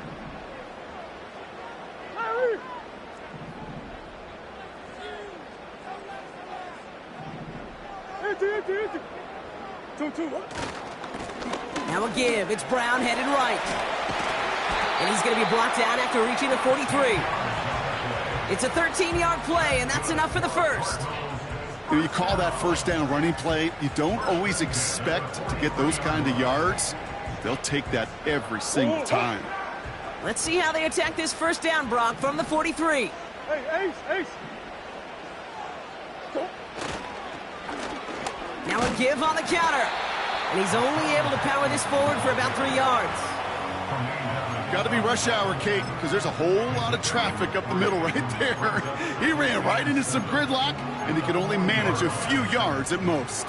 Speaker 5: Now a give. It's Brown headed right. And he's going to be blocked down after reaching the 43. It's a 13-yard play, and that's enough for the first.
Speaker 6: You call that first down running play. You don't always expect to get those kind of yards. They'll take that every single time.
Speaker 5: Let's see how they attack this first down, Brock, from the 43.
Speaker 7: Hey, Ace.
Speaker 5: Now a give on the counter. And he's only able to power this forward for about 3 yards.
Speaker 6: Got to be rush hour, Kate, because there's a whole lot of traffic up the middle right there. He ran right into some gridlock, and he could only manage a few yards at most.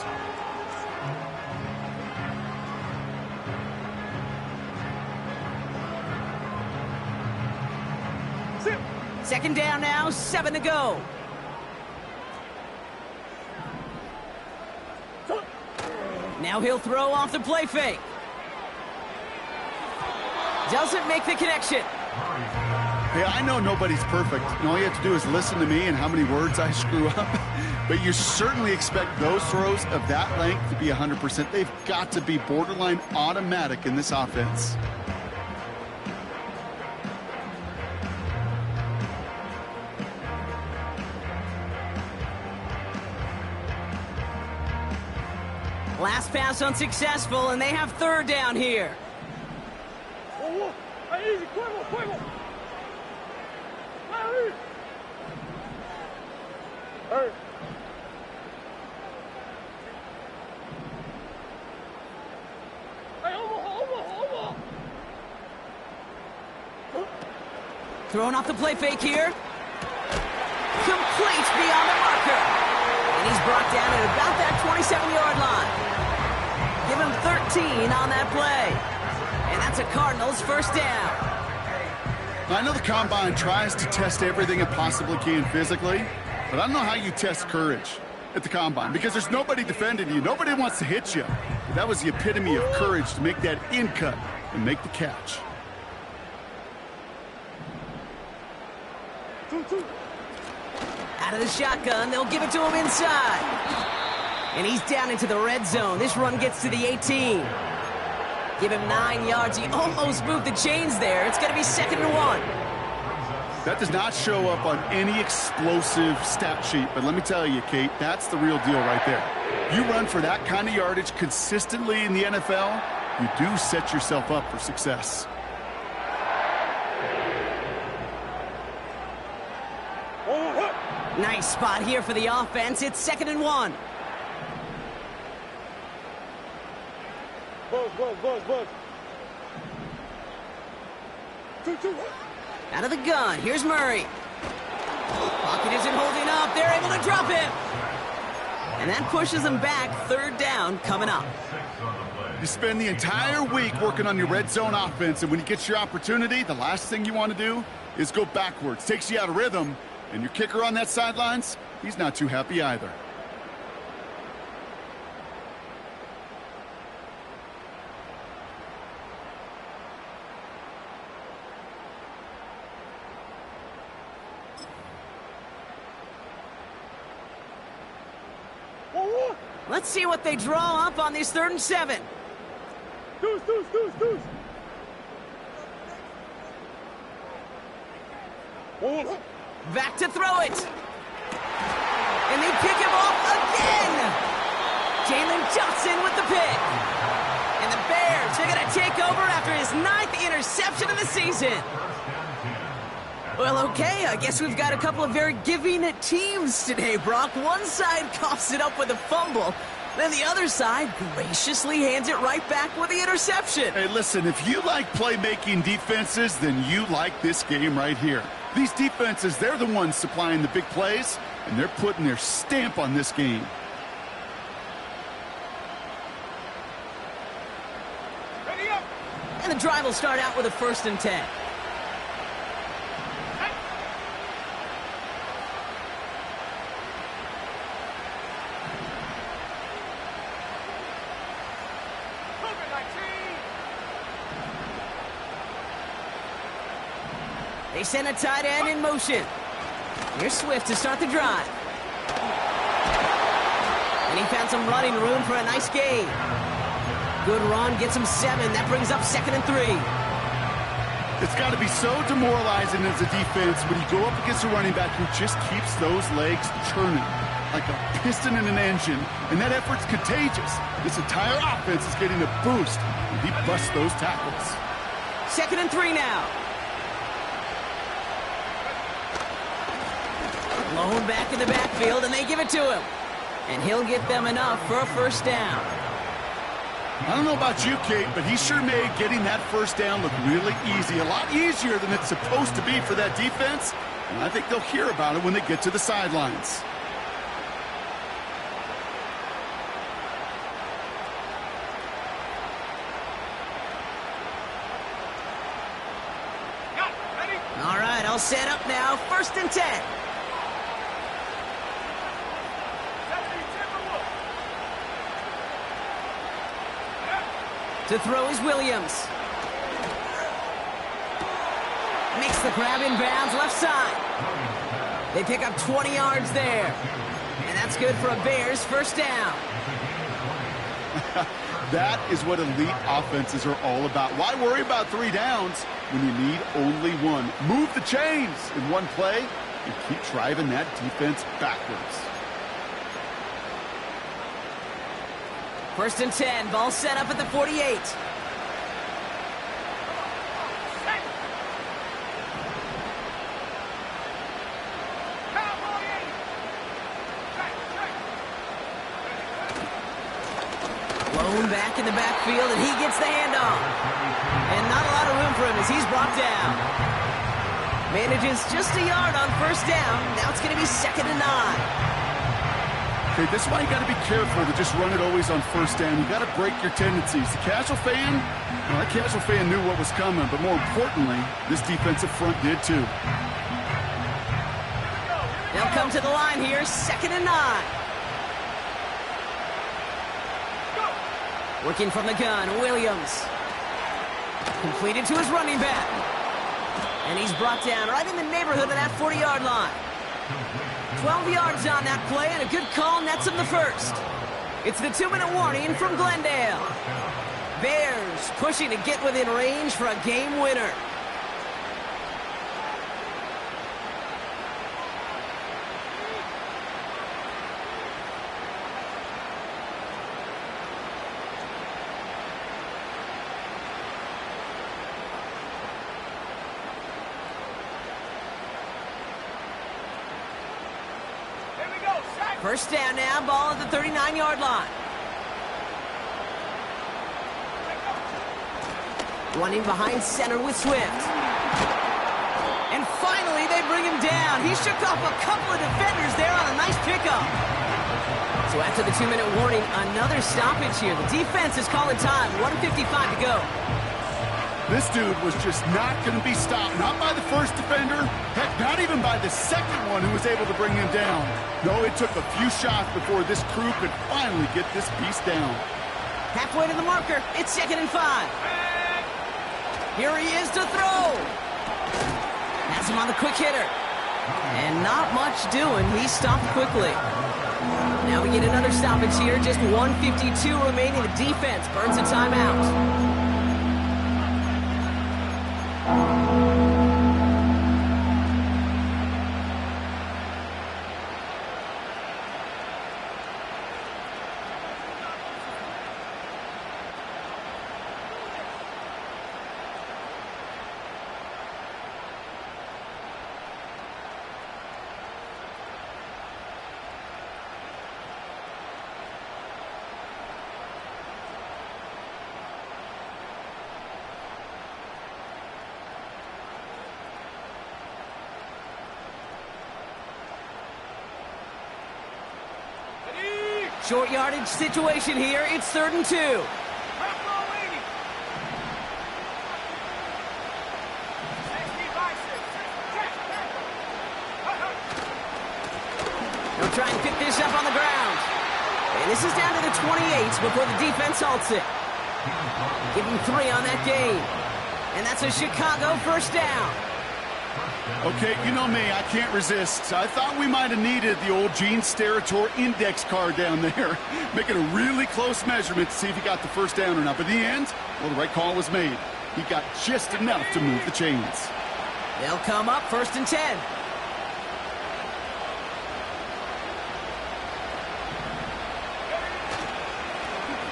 Speaker 5: Second down now, 7 to go. Now he'll throw off the play fake. Doesn't make the connection.
Speaker 6: Hey, I know nobody's perfect. And all you have to do is listen to me and how many words I screw up. But you certainly expect those throws of that length to be 100%. They've got to be borderline automatic in this offense.
Speaker 5: Last pass unsuccessful, and they have third down here.
Speaker 7: Easy, quick. Hey. Almost.
Speaker 5: Throwing off the play fake here. Complete beyond the marker. And he's brought down at about that 27-yard line. Give him 13 on that play. And that's a Cardinals first down.
Speaker 6: I know the Combine tries to test everything it possibly can physically, but I don't know how you test courage at the Combine because there's nobody defending you. Nobody wants to hit you. But that was the epitome of courage to make that in cut and make the catch.
Speaker 5: Out of the shotgun, they'll give it to him inside. And he's down into the red zone. This run gets to the 18. Give him 9 yards. He almost moved the chains there. It's going to be 2nd and 1.
Speaker 6: That does not show up on any explosive stat sheet. But let me tell you, Kate, that's the real deal right there. You run for that kind of yardage consistently in the NFL, you do set yourself up for success.
Speaker 5: Nice spot here for the offense. It's 2nd and 1.
Speaker 7: Buzz. 2.
Speaker 5: Out of the gun, here's Murray. Pocket isn't holding up. They're able to drop him. And that pushes them back. 3rd down coming up.
Speaker 6: You spend the entire week working on your red zone offense, and when you get your opportunity, the last thing you want to do is go backwards. Takes you out of rhythm, and your kicker on that sidelines, he's not too happy either.
Speaker 5: Let's see what they draw up on these 3rd and 7.
Speaker 7: Deuce.
Speaker 5: Back to throw it. And they pick him off again. Jalen Johnson with the pick. And the Bears, they're going to take over after his 9th interception of the season. Well, okay, I guess we've got a couple of very giving teams today, Brock. One side coughs it up with a fumble. Then the other side graciously hands it right back with the interception.
Speaker 6: Hey, listen, if you like playmaking defenses, then you like this game right here. These defenses, they're the ones supplying the big plays, and they're putting their stamp on this game.
Speaker 7: Ready up.
Speaker 5: And the drive will start out with a 1st and 10. They send a tight end in motion. Here's Swift to start the drive. And he found some running room for a nice gain. Good run, gets him 7. That brings up 2nd and 3.
Speaker 6: It's got to be so demoralizing as a defense when you go up against a running back who just keeps those legs churning like a piston in an engine, and that effort's contagious. This entire offense is getting a boost, and he busts those tackles.
Speaker 5: 2nd and 3 now. Blown back in the backfield, and they give it to him. And he'll get them enough for a 1st down.
Speaker 6: I don't know about you, Kate, but he sure made getting that 1st down look really easy. A lot easier than it's supposed to be for that defense. And I think they'll hear about it when they get to the sidelines.
Speaker 5: All right, I'll set up now. 1st and 10. To throw is Williams. Makes the grab in bounds, left side. They pick up 20 yards there. And that's good for a Bears 1st down.
Speaker 6: That is what elite offenses are all about. Why worry about 3 downs when you need only 1? Move the chains in one play and keep driving that defense backwards.
Speaker 5: 1st and 10, ball set up at the 48. Blown back in the backfield, and he gets the handoff. And not a lot of room for him as he's brought down. Manages just a yard on 1st down. Now it's going to be 2nd and 9.
Speaker 6: Okay, this is why you got to be careful to just run it always on 1st down. You got to break your tendencies. The casual fan, well, that casual fan knew what was coming, but more importantly, this defensive front did too.
Speaker 5: They'll come to the line here, 2nd and 9. Working from the gun, Williams. Completed to his running back. And he's brought down right in the neighborhood of that 40-yard line. 12 yards on that play, and a good call nets him the 1st. It's the 2-minute warning from Glendale. Bears pushing to get within range for a game winner. First down now, ball at the 39-yard line. Running behind center with Swift. And finally, they bring him down. He shook off a couple of defenders there on a nice pickup. So after the 2-minute warning, another stoppage here. The defense is calling time. 1:55 to go.
Speaker 6: This dude was just not going to be stopped. Not by the first defender. Heck, not even by the second one who was able to bring him down. No, it took a few shots before this crew could finally get this beast down.
Speaker 5: Halfway to the marker. It's 2nd and 5. Here he is to throw. Has him on the quick hitter. And not much doing. He stopped quickly. Now we get another stoppage here. Just 1:52 remaining. The defense burns a timeout. Short yardage situation here. It's 3rd and 2. They'll try and pick this up on the ground. And this is down to the 28 before the defense halts it. Give him 3 on that game. And that's a Chicago first down.
Speaker 6: Okay, you know me, I can't resist. I thought we might have needed the old Gene Steratore index card down there, making a really close measurement to see if he got the first down or not. But in the end, well, the right call was made. He got just enough to move the chains.
Speaker 5: They'll come up 1st and 10.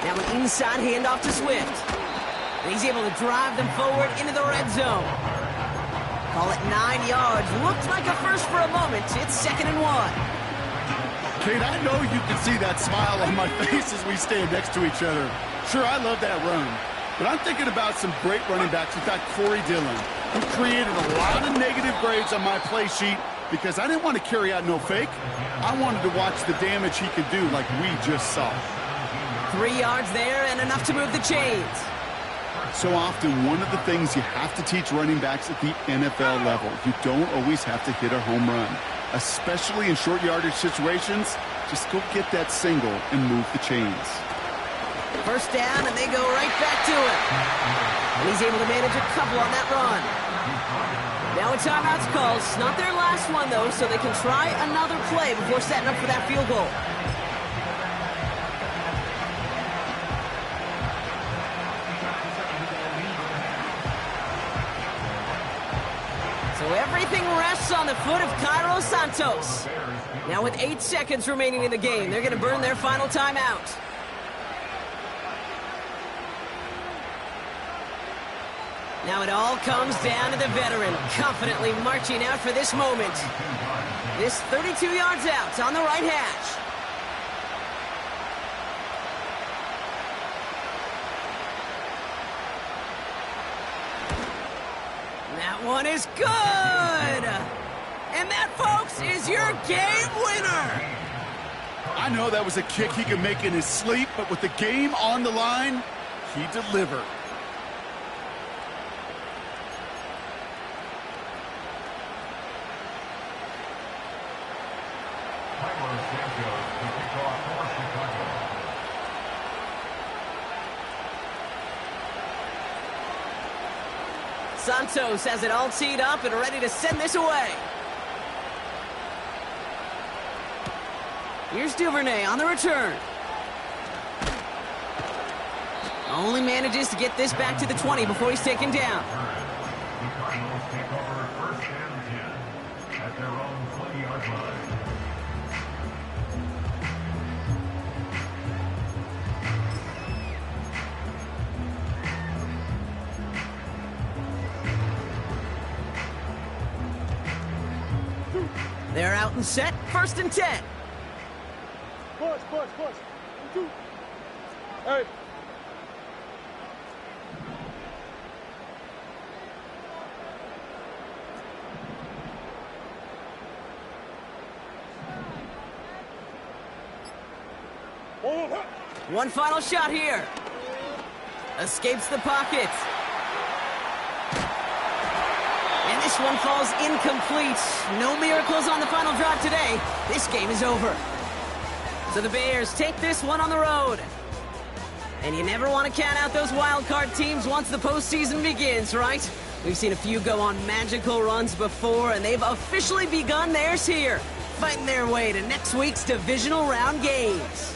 Speaker 5: Now an inside handoff to Swift. And he's able to drive them forward into the red zone. Call it 9 yards. Looked like a first for a moment. It's 2nd and 1.
Speaker 6: Kate, I know you can see that smile on my face as we stand next to each other. Sure, I love that run. But I'm thinking about some great running backs. We've got Corey Dillon, who created a lot of negative grades on my play sheet because I didn't want to carry out no fake. I wanted to watch the damage he could do like we just saw.
Speaker 5: 3 yards there and enough to move the chains.
Speaker 6: So often, one of the things you have to teach running backs at the NFL level, you don't always have to hit a home run. Especially in short yardage situations, just go get that single and move the chains.
Speaker 5: First down, and they go right back to it. And he's able to manage a couple on that run. Now a timeout's called. It's not their last one, though, so they can try another play before setting up for that field goal. So everything rests on the foot of Cairo Santos. Now with 8 seconds remaining in the game, they're going to burn their final timeout. Now it all comes down to the veteran, confidently marching out for this moment. This 32 yards out on the right hash. That one is good! And that, folks, is your game winner!
Speaker 6: I know that was a kick he could make in his sleep, but with the game on the line, he delivered.
Speaker 5: Santos has it all teed up and ready to send this away. Here's Duvernay on the return. Only manages to get this back to the 20 before he's taken down.
Speaker 8: The Cardinals take over 1st and 10 at their own 20-yard line.
Speaker 5: They're out and set, 1st and 10.
Speaker 7: Bus. 2. Hey.
Speaker 5: One final shot here. Escapes the pocket. And this one falls incomplete. No miracles on the final drive today. This game is over. So the Bears take this one on the road. And you never want to count out those wildcard teams once the postseason begins, right? We've seen a few go on magical runs before, and they've officially begun theirs here, fighting their way to next week's divisional round games.